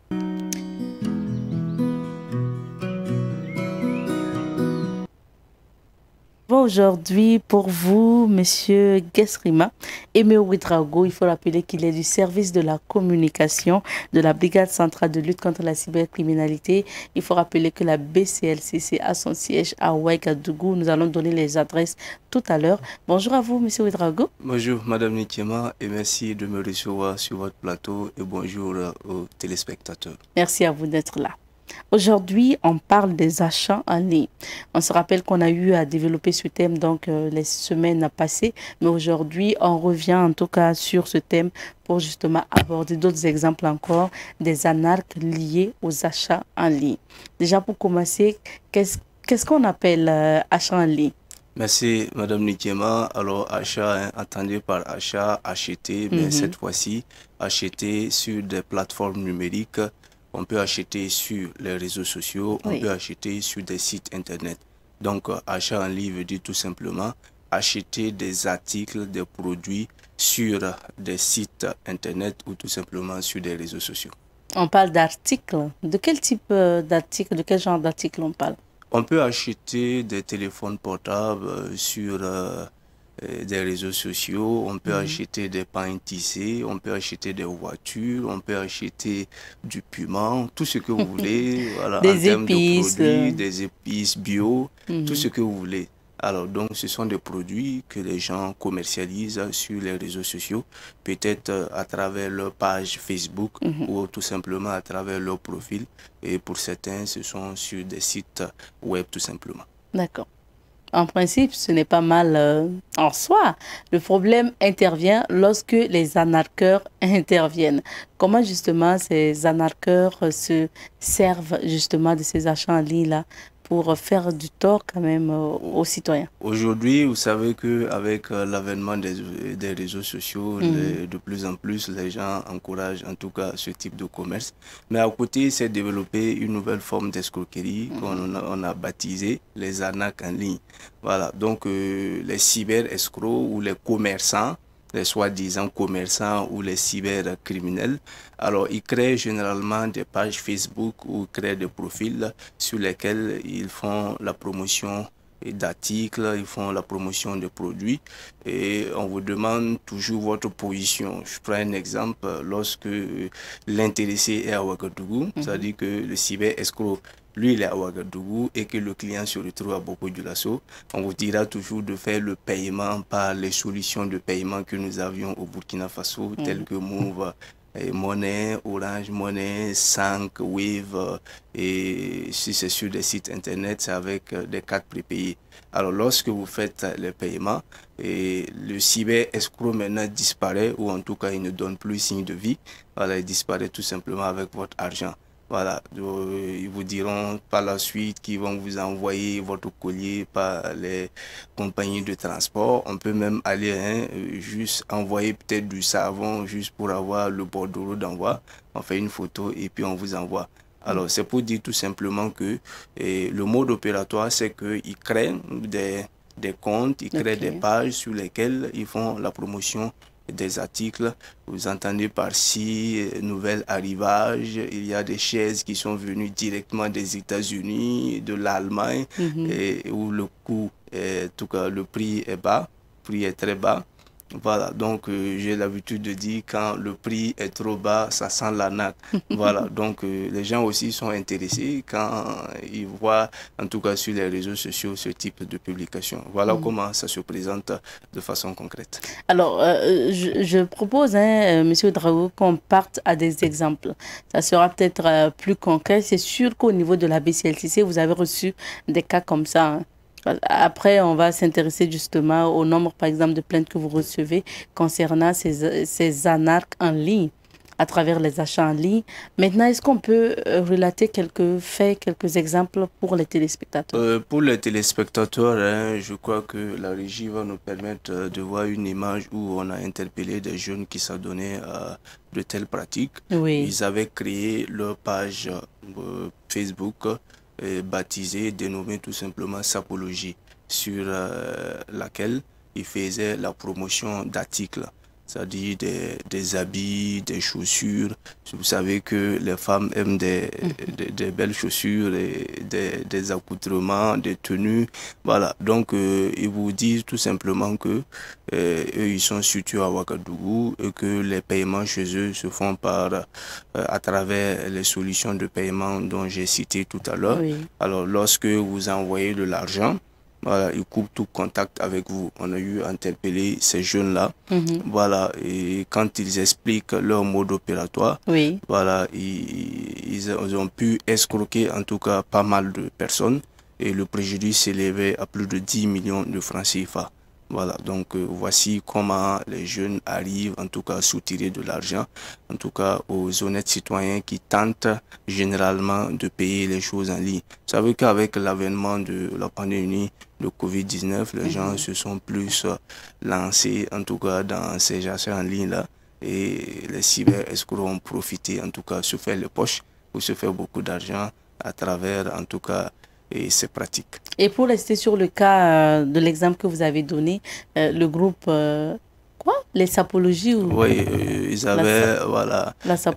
Aujourd'hui, pour vous, Monsieur Guesrima, Aimé Ouedraogo, il faut rappeler qu'il est du service de la communication de la Brigade centrale de lutte contre la cybercriminalité. Il faut rappeler que la BCLCC a son siège à Ouagadougou. Nous allons donner les adresses tout à l'heure. Bonjour à vous, Monsieur Ouedraogo. Bonjour, Madame Nikema, et merci de me recevoir sur votre plateau et bonjour aux téléspectateurs. Merci à vous d'être là. Aujourd'hui, on parle des achats en ligne. On se rappelle qu'on a eu à développer ce thème donc les semaines passées, mais aujourd'hui, on revient en tout cas sur ce thème pour justement aborder d'autres exemples encore des arnaques liées aux achats en ligne. Déjà pour commencer, qu'est-ce qu'on appelle achat en ligne? Merci, Madame Nikema. Alors, achat, hein, entendu par achat, acheter, mais cette fois-ci, acheter sur des plateformes numériques. On peut acheter sur les réseaux sociaux, on peut acheter sur des sites internet. Donc, achat en ligne veut dire tout simplement acheter des articles, des produits sur des sites internet ou tout simplement sur des réseaux sociaux. On parle d'articles. De quel type d'articles, de quel genre d'articles on parle? On peut acheter des téléphones portables sur des réseaux sociaux, on peut acheter des pains tissés, on peut acheter des voitures, on peut acheter du piment, tout ce que vous voulez, voilà, des en épices, termes de produits, des épices bio, tout ce que vous voulez. Alors donc ce sont des produits que les gens commercialisent sur les réseaux sociaux, peut-être à travers leur page Facebook ou tout simplement à travers leur profil. Et pour certains, ce sont sur des sites web tout simplement. D'accord. En principe, ce n'est pas mal en soi. Le problème intervient lorsque les arnaqueurs interviennent. Comment justement ces arnaqueurs se servent justement de ces achats en ligne-là pour faire du tort quand même aux citoyens? Aujourd'hui, vous savez qu'avec l'avènement des réseaux sociaux, de plus en plus, les gens encouragent en tout cas ce type de commerce. Mais à côté, c'est développé une nouvelle forme d'escroquerie qu'on a baptisée les arnaques en ligne. Voilà, donc les cyber-escrocs ou les commerçants, les soi-disant commerçants ou les cybercriminels. Alors, ils créent généralement des pages Facebook ou créent des profils sur lesquels ils font la promotion d'articles, ils font la promotion de produits et on vous demande toujours votre position. Je prends un exemple, lorsque l'intéressé est à Ouagadougou, c'est-à-dire que le cyber-escroc lui, il est à Ouagadougou et que le client se retrouve à Bobo-Dioulasso, on vous dira toujours de faire le paiement par les solutions de paiement que nous avions au Burkina Faso, telles que Move, Monnaie, Orange Monnaie, 5, Wave, et si c'est sur des sites internet, c'est avec des cartes prépayées. Alors, lorsque vous faites les paiements, et le cyber-escroc maintenant disparaît, ou en tout cas, il ne donne plus signe de vie, voilà, il disparaît tout simplement avec votre argent. Voilà, ils vous diront par la suite qu'ils vont vous envoyer votre collier par les compagnies de transport. On peut même aller juste envoyer peut-être du savon juste pour avoir le bordereau d'envoi. On fait une photo et puis on vous envoie. Alors, c'est pour dire tout simplement que le mode opératoire, c'est qu'ils créent des comptes, ils créent des pages sur lesquelles ils font la promotion des articles. Vous entendez par-ci, nouvel arrivage, il y a des chaises qui sont venues directement des États-Unis, de l'Allemagne, où le coût, en tout cas le prix est bas, le prix est très bas. Voilà, donc j'ai l'habitude de dire quand le prix est trop bas, ça sent l'arnaque. Voilà, donc les gens aussi sont intéressés quand ils voient, en tout cas sur les réseaux sociaux, ce type de publication. Voilà comment ça se présente de façon concrète. Alors, je propose, Monsieur Drago, qu'on parte à des exemples. Ça sera peut-être plus concret. C'est sûr qu'au niveau de la BCLCC, vous avez reçu des cas comme ça, hein. Après, on va s'intéresser justement au nombre, par exemple, de plaintes que vous recevez concernant ces arnaques en ligne, à travers les achats en ligne. Maintenant, est-ce qu'on peut relater quelques faits, quelques exemples pour les téléspectateurs? Pour les téléspectateurs, je crois que la régie va nous permettre de voir une image où on a interpellé des jeunes qui s'adonnaient à de telles pratiques. Ils avaient créé leur page Facebook baptisée, dénommée tout simplement Sapologie, sur laquelle ils faisaient la promotion d'articles, c'est-à-dire des habits, des chaussures. Vous savez que les femmes aiment des belles chaussures, et des accoutrements, des tenues. Voilà, donc ils vous disent tout simplement que eux, ils sont situés à Ouagadougou et que les paiements chez eux se font à travers les solutions de paiement dont j'ai cité tout à l'heure. Alors, lorsque vous envoyez de l'argent, Voilà, ils coupent tout contact avec vous. On a eu interpellé ces jeunes-là. Voilà, et quand ils expliquent leur mode opératoire, voilà, ils ont pu escroquer en tout cas pas mal de personnes et le préjudice s'élevait à plus de 10 millions de francs CFA. Voilà, donc voici comment les jeunes arrivent en tout cas à soutirer de l'argent, en tout cas aux honnêtes citoyens qui tentent généralement de payer les choses en ligne. Vous savez qu'avec l'avènement de la pandémie de Covid-19, les gens se sont plus lancés en tout cas dans ces achats en ligne-là et les cyber-escrocs ont profité en tout cas se faire les poches pour se faire beaucoup d'argent à travers en tout cas et c'est pratique. Et pour rester sur le cas de l'exemple que vous avez donné, le groupe, les sapologies ou... Oui, ils avaient voilà,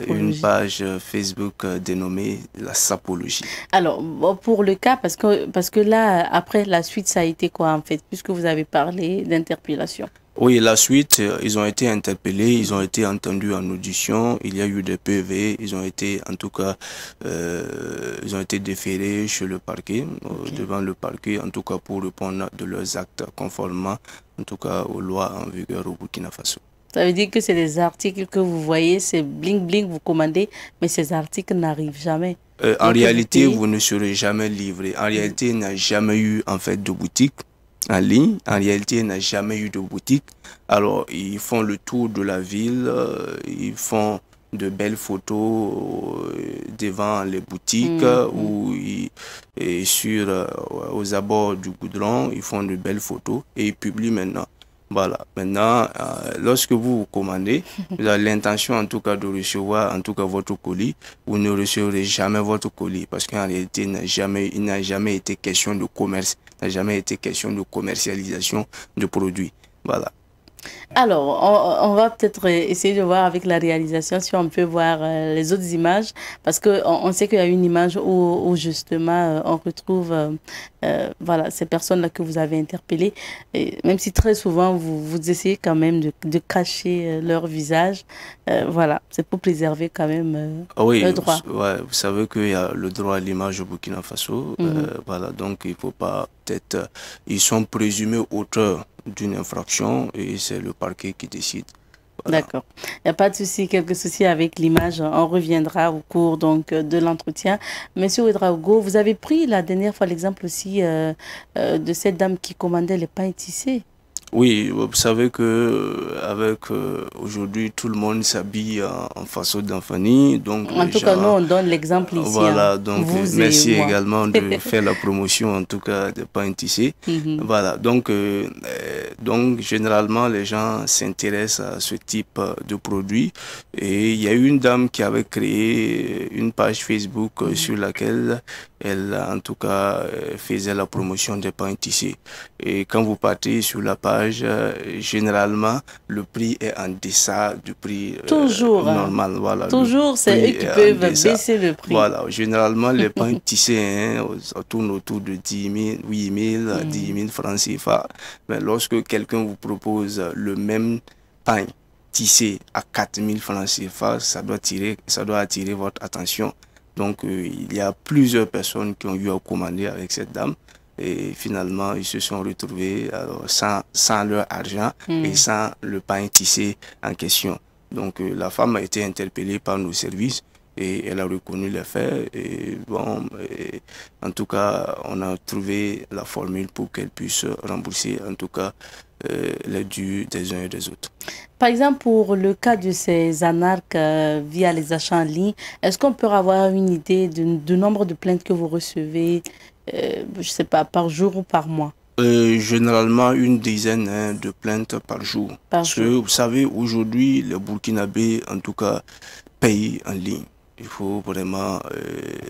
une page Facebook dénommée la sapologie. Alors, pour le cas, parce que là, après, la suite, ça a été quoi en fait, puisque vous avez parlé d'interpellation? Oui, la suite, ils ont été interpellés, ils ont été entendus en audition, il y a eu des PV, ils ont été en tout cas, ils ont été déférés chez le parquet, devant le parquet, en tout cas pour répondre de leurs actes conformément, en tout cas aux lois en vigueur au Burkina Faso. Ça veut dire que c'est des articles que vous voyez, c'est bling bling, vous commandez, mais ces articles n'arrivent jamais. En réalité, vous ne serez jamais livré. En réalité, il n'y a jamais eu en fait de boutique en ligne. En réalité, il n'y a jamais eu de boutique. Alors, ils font le tour de la ville, ils font de belles photos devant les boutiques ou aux abords du goudron, ils font de belles photos et ils publient maintenant. Voilà. Maintenant, lorsque vous commandez, vous avez l'intention en tout cas de recevoir en tout cas votre colis, vous ne recevrez jamais votre colis parce qu'en réalité, il n'a jamais été question de commerce, il n'a jamais été question de commercialisation de produits. Voilà. Alors, on va peut-être essayer de voir avec la réalisation si on peut voir les autres images, parce qu'on sait qu'il y a une image où justement on retrouve voilà, ces personnes-là que vous avez interpellées, et même si très souvent vous essayez quand même de cacher leur visage, voilà, c'est pour préserver quand même le droit. Vous savez qu'il y a le droit à l'image au Burkina Faso, voilà, donc il ne faut pas peut-être, ils sont présumés auteurs d'une infraction et c'est le parquet qui décide. Voilà. D'accord. Il n'y a pas de souci, quelques soucis avec l'image. On reviendra au cours donc, de l'entretien. Monsieur Ouedraogo, vous avez pris la dernière fois l'exemple aussi de cette dame qui commandait les pains tissés. Oui, vous savez que avec aujourd'hui tout le monde s'habille en façon d'enfanie, donc en tout cas nous on donne l'exemple ici. Voilà, donc merci également de faire la promotion en tout cas des pains tissés. Voilà, donc généralement les gens s'intéressent à ce type de produit et il y a eu une dame qui avait créé une page Facebook sur laquelle elle en tout cas faisait la promotion des pains tissés et quand vous partez sur la page généralement le prix est en deçà du prix normal. Voilà, toujours c'est eux qui peuvent baisser le prix. Voilà, généralement les pains tissés tournent autour de 10 000, 8 000, 10 000 francs CFA. Mais lorsque quelqu'un vous propose le même pain tissé à 4 000 francs CFA, ça doit attirer votre attention. Donc il y a plusieurs personnes qui ont eu à commander avec cette dame. Et finalement, ils se sont retrouvés sans leur argent et sans le pain tissé en question. Donc, la femme a été interpellée par nos services et elle a reconnu les faits. Et bon, en tout cas, on a trouvé la formule pour qu'elle puisse rembourser, en tout cas, les dus des uns et des autres. Par exemple, pour le cas de ces anarques via les achats en ligne, est-ce qu'on peut avoir une idée du nombre de plaintes que vous recevez je ne sais pas, par jour ou par mois? Généralement, une dizaine de plaintes par jour. Parce que vous savez, aujourd'hui, les Burkinabés, en tout cas, payent en ligne. Il faut vraiment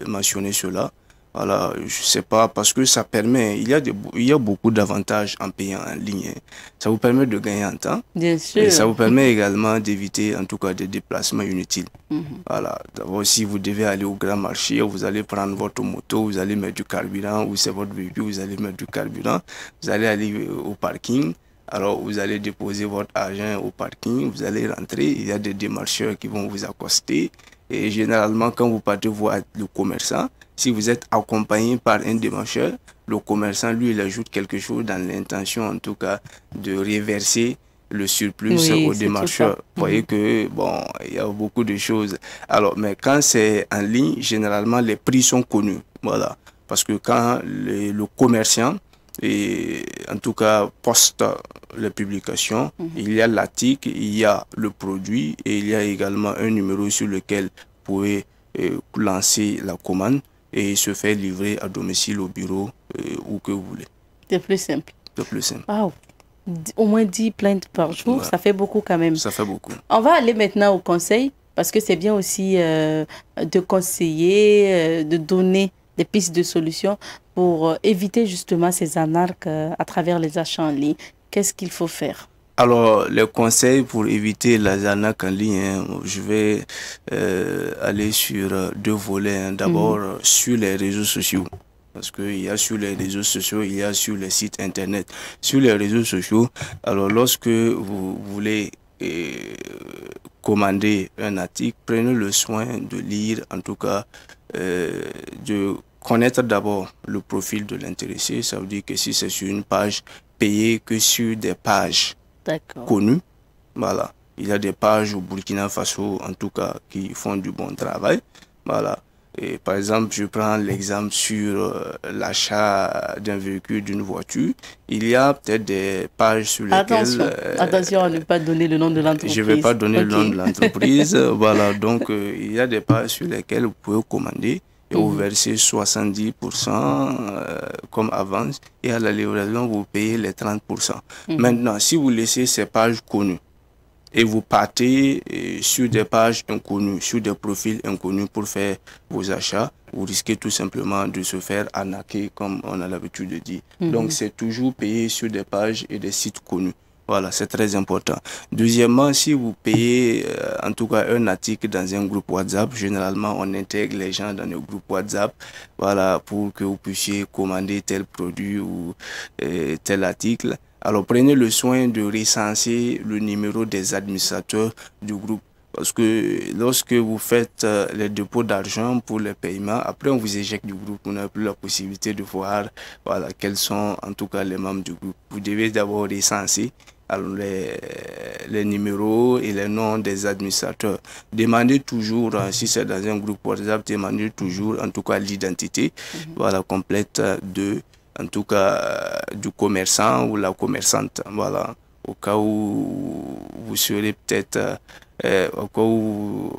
mentionner cela. Voilà, je ne sais pas, parce que ça permet, il y a beaucoup d'avantages en payant en ligne. Ça vous permet de gagner en temps. Bien sûr. Et ça vous permet également d'éviter, en tout cas, des déplacements inutiles. Voilà, d'abord, si vous devez aller au grand marché, vous allez prendre votre moto, vous allez mettre du carburant, ou c'est votre véhicule, vous allez mettre du carburant, vous allez aller au parking. Alors, vous allez déposer votre argent au parking, vous allez rentrer, il y a des démarcheurs qui vont vous accoster. Et généralement, quand vous partez voir le commerçant, si vous êtes accompagné par un démarcheur, le commerçant, lui, il ajoute quelque chose dans l'intention, en tout cas, de reverser le surplus au démarcheur. Vous voyez que, bon, il y a beaucoup de choses. Alors, mais quand c'est en ligne, généralement, les prix sont connus. Voilà. Parce que quand le commerçant, et en tout cas, poste les publications, il y a l'article, il y a le produit et il y a également un numéro sur lequel vous pouvez lancer la commande et se faire livrer à domicile, au bureau, où que vous voulez. C'est plus simple. C'est plus simple. Wow. Au moins 10 plaintes par jour, ça fait beaucoup quand même. Ça fait beaucoup. On va aller maintenant au conseil, parce que c'est bien aussi de conseiller, de donner des pistes de solutions pour éviter justement ces anarques à travers les achats en ligne. Qu'est-ce qu'il faut faire? Alors, les conseils pour éviter les arnaques en ligne, hein, je vais aller sur deux volets. Hein. D'abord, sur les réseaux sociaux. Parce qu'il y a sur les réseaux sociaux, il y a sur les sites internet. Sur les réseaux sociaux, alors lorsque vous voulez commander un article, prenez le soin de lire, en tout cas, de connaître d'abord le profil de l'intéressé. Ça veut dire que si c'est sur une page, payez que sur des pages connues. Voilà. Il y a des pages au Burkina Faso, en tout cas, qui font du bon travail. Voilà. Et par exemple, je prends l'exemple sur l'achat d'un véhicule, d'une voiture. Il y a peut-être des pages sur lesquelles... Attention à ne pas donner le nom de l'entreprise. Je ne vais pas donner le nom de l'entreprise. Voilà, donc il y a des pages sur lesquelles vous pouvez commander et vous versez 70% comme avance et à la livraison, vous payez les 30%. Maintenant, si vous laissez ces pages connues, et vous partez sur des pages inconnues, sur des profils inconnus pour faire vos achats, vous risquez tout simplement de se faire arnaquer, comme on a l'habitude de dire. Donc, c'est toujours payer sur des pages et des sites connus. Voilà, c'est très important. Deuxièmement, si vous payez en tout cas un article dans un groupe WhatsApp, généralement on intègre les gens dans le groupe WhatsApp, voilà, pour que vous puissiez commander tel produit ou tel article. Alors prenez le soin de recenser le numéro des administrateurs du groupe. Parce que lorsque vous faites les dépôts d'argent pour les paiements, après on vous éjecte du groupe, on n'a plus la possibilité de voir voilà, quels sont en tout cas les membres du groupe. Vous devez d'abord recenser alors les numéros et les noms des administrateurs. Demandez toujours, si c'est dans un groupe WhatsApp, demandez toujours en tout cas l'identité voilà, complète de en tout cas du commerçant ou la commerçante, voilà, au cas où vous serez peut-être, au cas où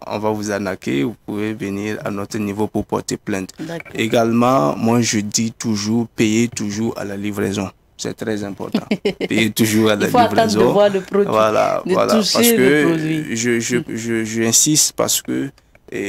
on va vous arnaquer, vous pouvez venir à notre niveau pour porter plainte. Également, moi je dis toujours, payez toujours à la livraison. C'est très important. Payez toujours à la livraison. Il faut attendre de voir le produit, voilà, toucher parce que le produit. J'insiste parce que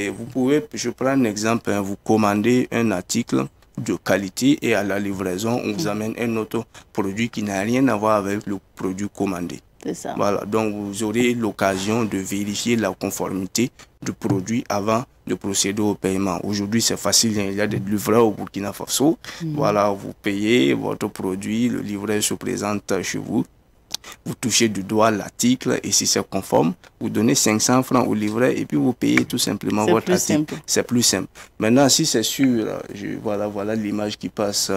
vous pouvez, je prends un exemple, hein, vous commandez un article de qualité et à la livraison, on vous amène un autre produit qui n'a rien à voir avec le produit commandé. C'est ça. Voilà, donc vous aurez l'occasion de vérifier la conformité du produit avant de procéder au paiement. Aujourd'hui, c'est facile, hein, il y a des livreurs au Burkina Faso. Voilà, vous payez votre produit, le livreur se présente chez vous. Vous touchez du doigt l'article et si c'est conforme, vous donnez 500 francs au livret et puis vous payez tout simplement votre article. C'est plus simple. Maintenant, si c'est sûr, voilà l'image qui passe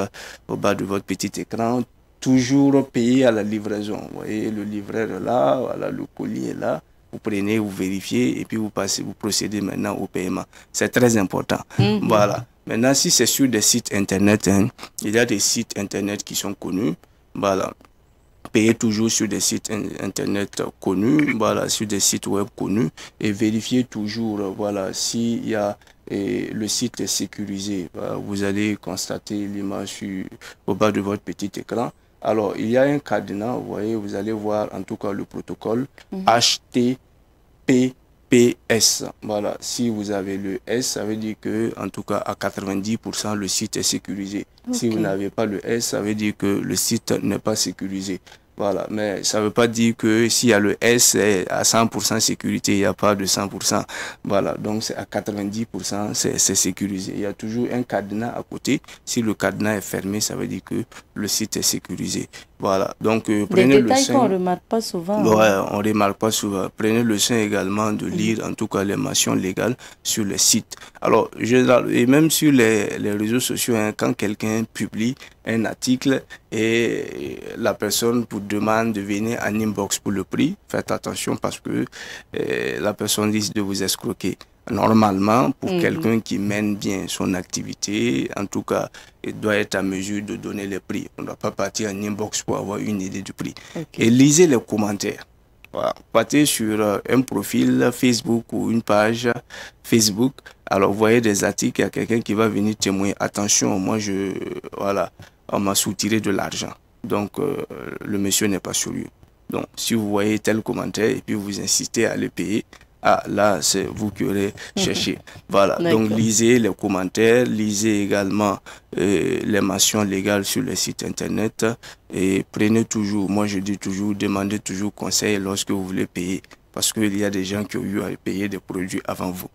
au bas de votre petit écran, toujours payer à la livraison. Vous voyez, le livreur est là, voilà, le colis est là. Vous prenez, vous vérifiez et puis vous procédez maintenant au paiement. C'est très important. Voilà. Maintenant, si c'est sur des sites internet, hein, il y a des sites internet qui sont connus. Voilà. Payez toujours sur des sites internet connus, voilà, sur des sites web connus et vérifiez toujours, voilà, s'il y a le site est sécurisé. Voilà, vous allez constater l'image au bas de votre petit écran. Alors, il y a un cadenas, vous voyez, vous allez voir en tout cas le protocole HTTPS. Voilà, si vous avez le S, ça veut dire que en tout cas à 90% le site est sécurisé. Si vous n'avez pas le S, ça veut dire que le site n'est pas sécurisé. Voilà, mais ça ne veut pas dire que s'il y a le S, c'est à 100% sécurité, il n'y a pas de 100%. Voilà, donc c'est à 90%, c'est sécurisé. Il y a toujours un cadenas à côté. Si le cadenas est fermé, ça veut dire que le site est sécurisé. Voilà, donc prenez le soin. Qu'on ne remarque pas souvent. Ouais, on ne remarque pas souvent. Prenez le soin également de lire, en tout cas, les mentions légales sur les sites. Alors, et même sur les réseaux sociaux, hein, quand quelqu'un publie un article et la personne vous demande de venir en inbox pour le prix, faites attention parce que la personne risque de vous escroquer. Normalement, pour quelqu'un qui mène bien son activité, en tout cas, il doit être à mesure de donner les prix. On ne doit pas partir en inbox pour avoir une idée du prix. Et lisez les commentaires. Voilà. Partez sur un profil Facebook ou une page Facebook. Alors, vous voyez des articles, il y a quelqu'un qui va venir témoigner. Attention, moi, voilà, on m'a soutiré de l'argent. Donc, le monsieur n'est pas sérieux. Donc, si vous voyez tel commentaire et puis vous insistez à le payer, ah, là, c'est vous qui aurez cherché. Voilà, donc lisez les commentaires, lisez également les mentions légales sur le site internet et prenez toujours, moi je dis toujours, demandez toujours conseil lorsque vous voulez payer parce qu'il y a des gens qui ont eu à payer des produits avant vous.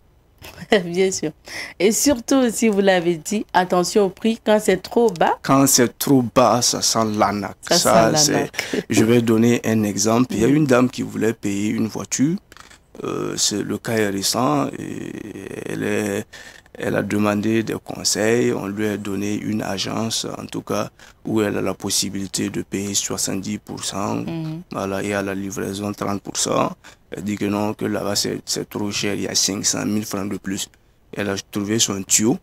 Bien sûr. Et surtout, si vous l'avez dit, attention au prix quand c'est trop bas. Quand c'est trop bas, ça sent l'arnaque. Je vais donner un exemple. Il y a une dame qui voulait payer une voiture. Le cas est récent et elle a demandé des conseils. On lui a donné une agence, en tout cas, où elle a la possibilité de payer 70%. Voilà, et à la livraison 30%. Elle dit que non, que là-bas c'est trop cher, il y a 500 000 francs de plus. Elle a trouvé son tuyau,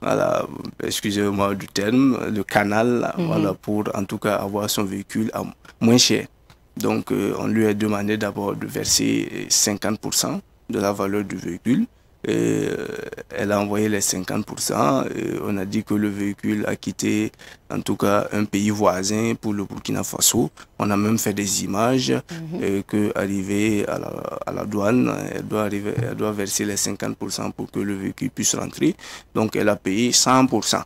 voilà, excusez-moi du terme, le canal, voilà, pour en tout cas avoir son véhicule à moins cher. Donc, on lui a demandé d'abord de verser 50% de la valeur du véhicule. Et, elle a envoyé les 50%. Et on a dit que le véhicule a quitté, en tout cas, un pays voisin pour le Burkina Faso. On a même fait des images et qu'arrivée à la douane, elle doit verser les 50% pour que le véhicule puisse rentrer. Donc, elle a payé 100%.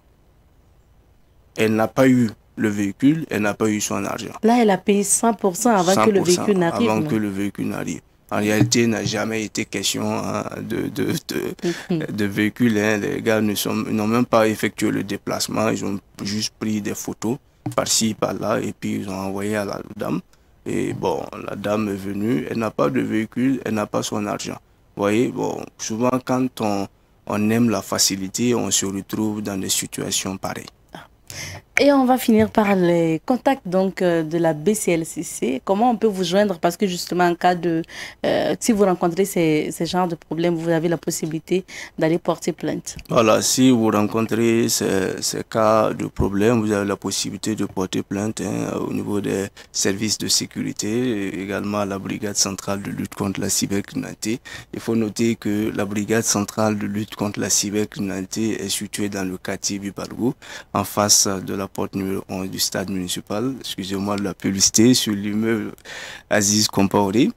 Elle n'a pas eu le véhicule, elle n'a pas eu son argent. Là, elle a payé 100% avant que le véhicule n'arrive. Avant que le véhicule n'arrive. En réalité, il n'a jamais été question hein, de véhicule. Hein. Les gars n'ont même pas effectué le déplacement. Ils ont juste pris des photos par-ci, par-là, et puis ils ont envoyé à la dame. Et bon, la dame est venue, elle n'a pas de véhicule, elle n'a pas son argent. Vous voyez, bon, souvent quand on aime la facilité, on se retrouve dans des situations pareilles. Et on va finir par les contacts donc de la BCLCC. Comment on peut vous joindre? Parce que justement, en cas de... si vous rencontrez ces genres de problèmes, vous avez la possibilité d'aller porter plainte. Voilà, si vous rencontrez ces cas de problèmes, vous avez la possibilité de porter plainte hein, au niveau des services de sécurité, et également à la brigade centrale de lutte contre la cybercriminalité. Il faut noter que la brigade centrale de lutte contre la cybercriminalité est située dans le quartier Bibargo, en face de la porte numéro 11 du stade municipal, excusez-moi de la publicité, sur l'immeuble Aziz Compaoré.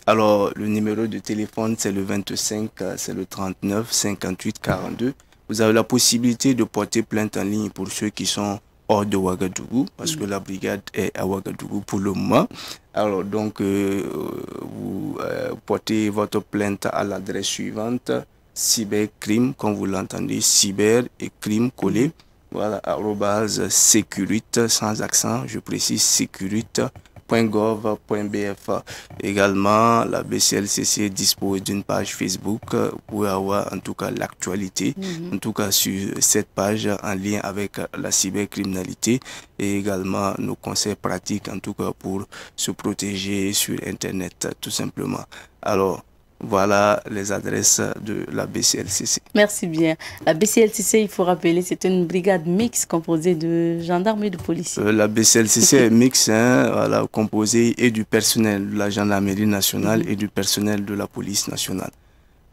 Alors, le numéro de téléphone, c'est le 25, c'est le 39 58 42. Vous avez la possibilité de porter plainte en ligne pour ceux qui sont hors de Ouagadougou, parce que la brigade est à Ouagadougou pour le moment. Alors, donc, vous portez votre plainte à l'adresse suivante, cybercrime, comme vous l'entendez, cyber et crime collé. Voilà, @sécurite, sans accent, je précise, sécurite.gov.bf. Également, la BCLCC dispose d'une page Facebook pour avoir en tout cas l'actualité, en tout cas sur cette page en lien avec la cybercriminalité et également nos conseils pratiques en tout cas pour se protéger sur Internet tout simplement. Alors, voilà les adresses de la BCLCC. Merci bien. La BCLCC, il faut rappeler, c'est une brigade mixte composée de gendarmes et de policiers. La BCLCC est mixte, hein, voilà, composée et du personnel de la gendarmerie nationale et du personnel de la police nationale.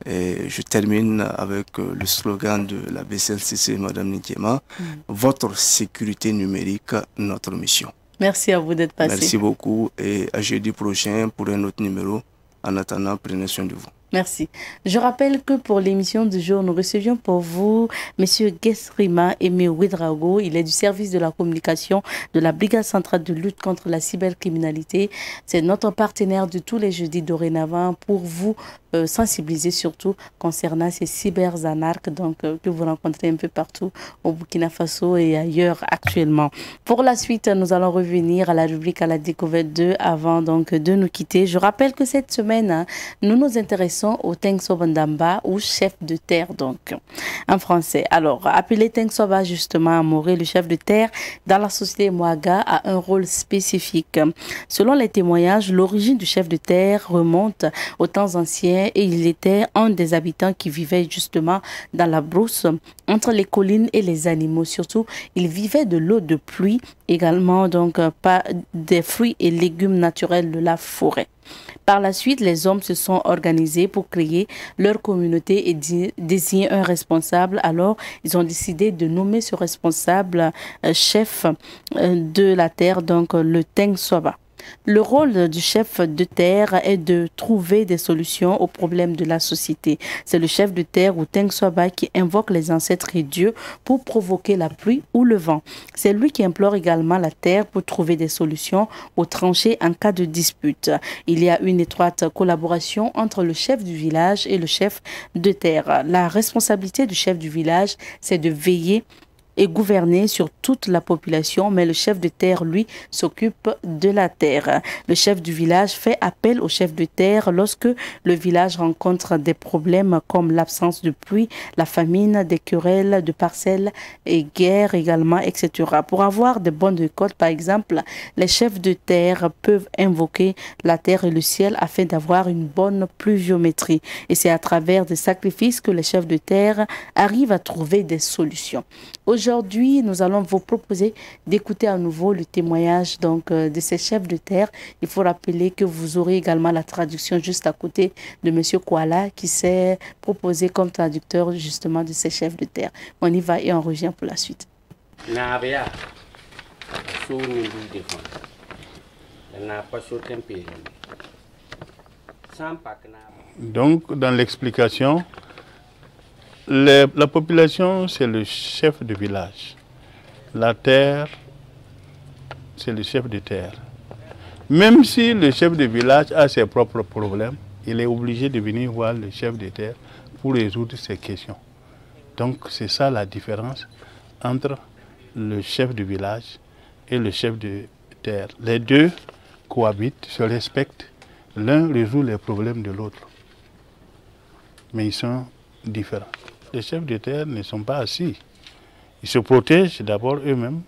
Et je termine avec le slogan de la BCLCC, Madame Nikema, votre sécurité numérique, notre mission. Merci à vous d'être passé. Merci beaucoup et à jeudi prochain pour un autre numéro. En attendant, prenez soin de vous. Merci. Je rappelle que pour l'émission du jour, nous recevions pour vous M. Guesrima Aimé Ouedraogo. Il est du service de la communication de la Brigade centrale de lutte contre la cybercriminalité. C'est notre partenaire de tous les jeudis dorénavant pour vous sensibiliser surtout concernant ces cyberanarques que vous rencontrez un peu partout au Burkina Faso et ailleurs actuellement. Pour la suite, nous allons revenir à la rubrique à la découverte 2 avant donc de nous quitter. Je rappelle que cette semaine, nous nous intéressons au Tengsobandamba ou chef de terre donc en français. Alors, appelé Tengsoba justement à Moré, le chef de terre dans la société Mouaga a un rôle spécifique. Selon les témoignages, l'origine du chef de terre remonte aux temps anciens et il était un des habitants qui vivait justement dans la brousse entre les collines et les animaux. Surtout, il vivait de l'eau de pluie, également donc pas des fruits et légumes naturels de la forêt. Par la suite, les hommes se sont organisés pour créer leur communauté et désigner un responsable. Alors, ils ont décidé de nommer ce responsable chef de la terre, donc le Tengsoba. Le rôle du chef de terre est de trouver des solutions aux problèmes de la société. C'est le chef de terre ou Tengsoba qui invoque les ancêtres et Dieu pour provoquer la pluie ou le vent. C'est lui qui implore également la terre pour trouver des solutions aux tranchées en cas de dispute. Il y a une étroite collaboration entre le chef du village et le chef de terre. La responsabilité du chef du village, c'est de veiller et gouverner sur toute la population, mais le chef de terre, lui, s'occupe de la terre. Le chef du village fait appel au chef de terre lorsque le village rencontre des problèmes comme l'absence de pluie, la famine, des querelles de parcelles et guerres également, etc. Pour avoir de bonnes récoltes, par exemple, les chefs de terre peuvent invoquer la terre et le ciel afin d'avoir une bonne pluviométrie. Et c'est à travers des sacrifices que les chefs de terre arrivent à trouver des solutions. Aujourd'hui, nous allons vous proposer d'écouter à nouveau le témoignage de ces chefs de terre. Il faut rappeler que vous aurez également la traduction juste à côté de M. Kouala qui s'est proposé comme traducteur justement de ces chefs de terre. On y va et on revient pour la suite. Donc, dans l'explication, la population, c'est le chef de village. La terre, c'est le chef de terre. Même si le chef de village a ses propres problèmes, il est obligé de venir voir le chef de terre pour résoudre ses questions. Donc, c'est ça la différence entre le chef de village et le chef de terre. Les deux cohabitent, se respectent. L'un résout les problèmes de l'autre. Mais ils sont différents. Les chefs de terre ne sont pas assis. Ils se protègent d'abord eux-mêmes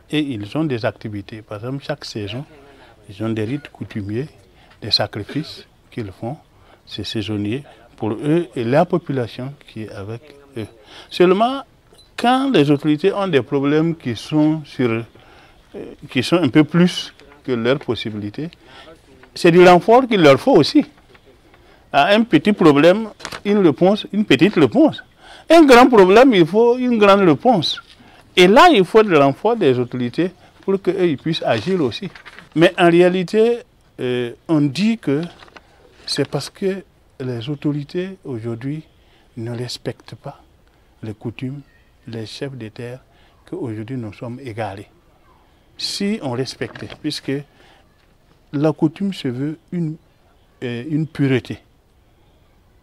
et ils ont des activités. Par exemple, chaque saison, ils ont des rites coutumiers, des sacrifices qu'ils font. C'est saisonnier pour eux et la population qui est avec eux. Seulement, quand les autorités ont des problèmes qui sont un peu plus que leurs possibilités, c'est du renfort qu'il leur faut aussi. À un petit problème, une petite réponse. Un grand problème, il faut une grande réponse. Et là, il faut le renfort des autorités pour qu'ils puissent agir aussi. Mais en réalité, on dit que c'est parce que les autorités aujourd'hui ne respectent pas les coutumes, les chefs de terre, qu'aujourd'hui nous sommes égarés. Si on respectait, puisque la coutume se veut une pureté,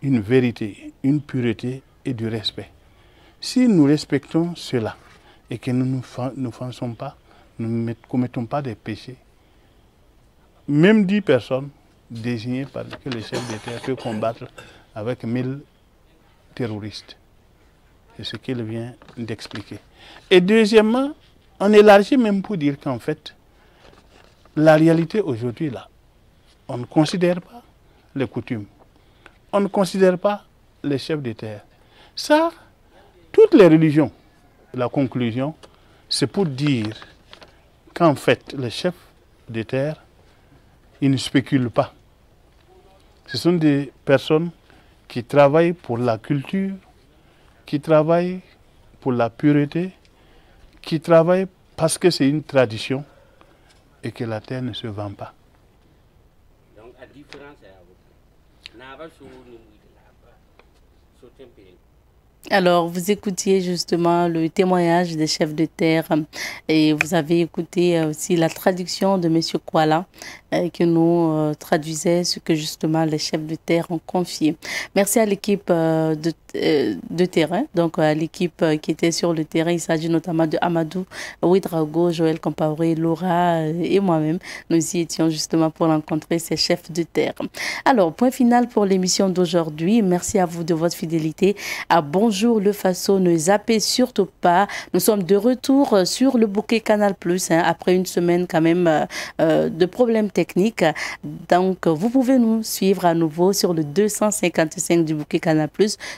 une vérité, une pureté et du respect. Si nous respectons cela et que nous ne faisons pas, nous ne commettons pas des péchés, même 10 personnes désignées par que le chef de terre peut combattre avec 1000 terroristes. C'est ce qu'il vient d'expliquer. Et deuxièmement, on élargit même pour dire qu'en fait, la réalité aujourd'hui là, on ne considère pas les coutumes, on ne considère pas les chefs de terre. Ça, toutes les religions, la conclusion, c'est pour dire qu'en fait, les chefs de terre, ils ne spéculent pas. Ce sont des personnes qui travaillent pour la culture, qui travaillent pour la pureté, qui travaillent parce que c'est une tradition et que la terre ne se vend pas. Donc, la différence est à Alors, vous écoutiez justement le témoignage des chefs de terre et vous avez écouté aussi la traduction de M. Kuala qui nous traduisait ce que justement les chefs de terre ont confié. Merci à l'équipe de terrain, donc à l'équipe qui était sur le terrain. Il s'agit notamment de Amadou Ouedraogo, Joël Compaoré, Laura et moi-même. Nous y étions justement pour rencontrer ces chefs de terre. Alors, point final pour l'émission d'aujourd'hui. Merci à vous de votre fidélité. À Bonjour le Faso, ne zappez surtout pas. Nous sommes de retour sur le bouquet Canal+, après une semaine quand même de problèmes techniques. Donc, vous pouvez nous suivre à nouveau sur le 255 du bouquet Canal+,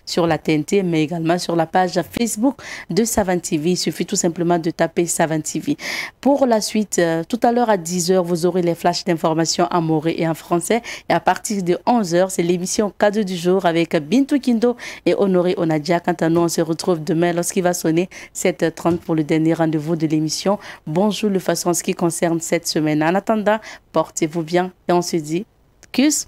sur la TNT, mais également sur la page Facebook de Savane TV. Il suffit tout simplement de taper Savane TV. Pour la suite, tout à l'heure à 10h, vous aurez les flashs d'informations en moré et en français. Et à partir de 11h, c'est l'émission Cadeau du jour avec Bintou Kindo et Honoré Onadia. Quant à nous, on se retrouve demain lorsqu'il va sonner 7h30 pour le dernier rendez-vous de l'émission. Bonjour le Faso en ce qui concerne cette semaine. En attendant, portez-vous bien et on se dit, tschüss.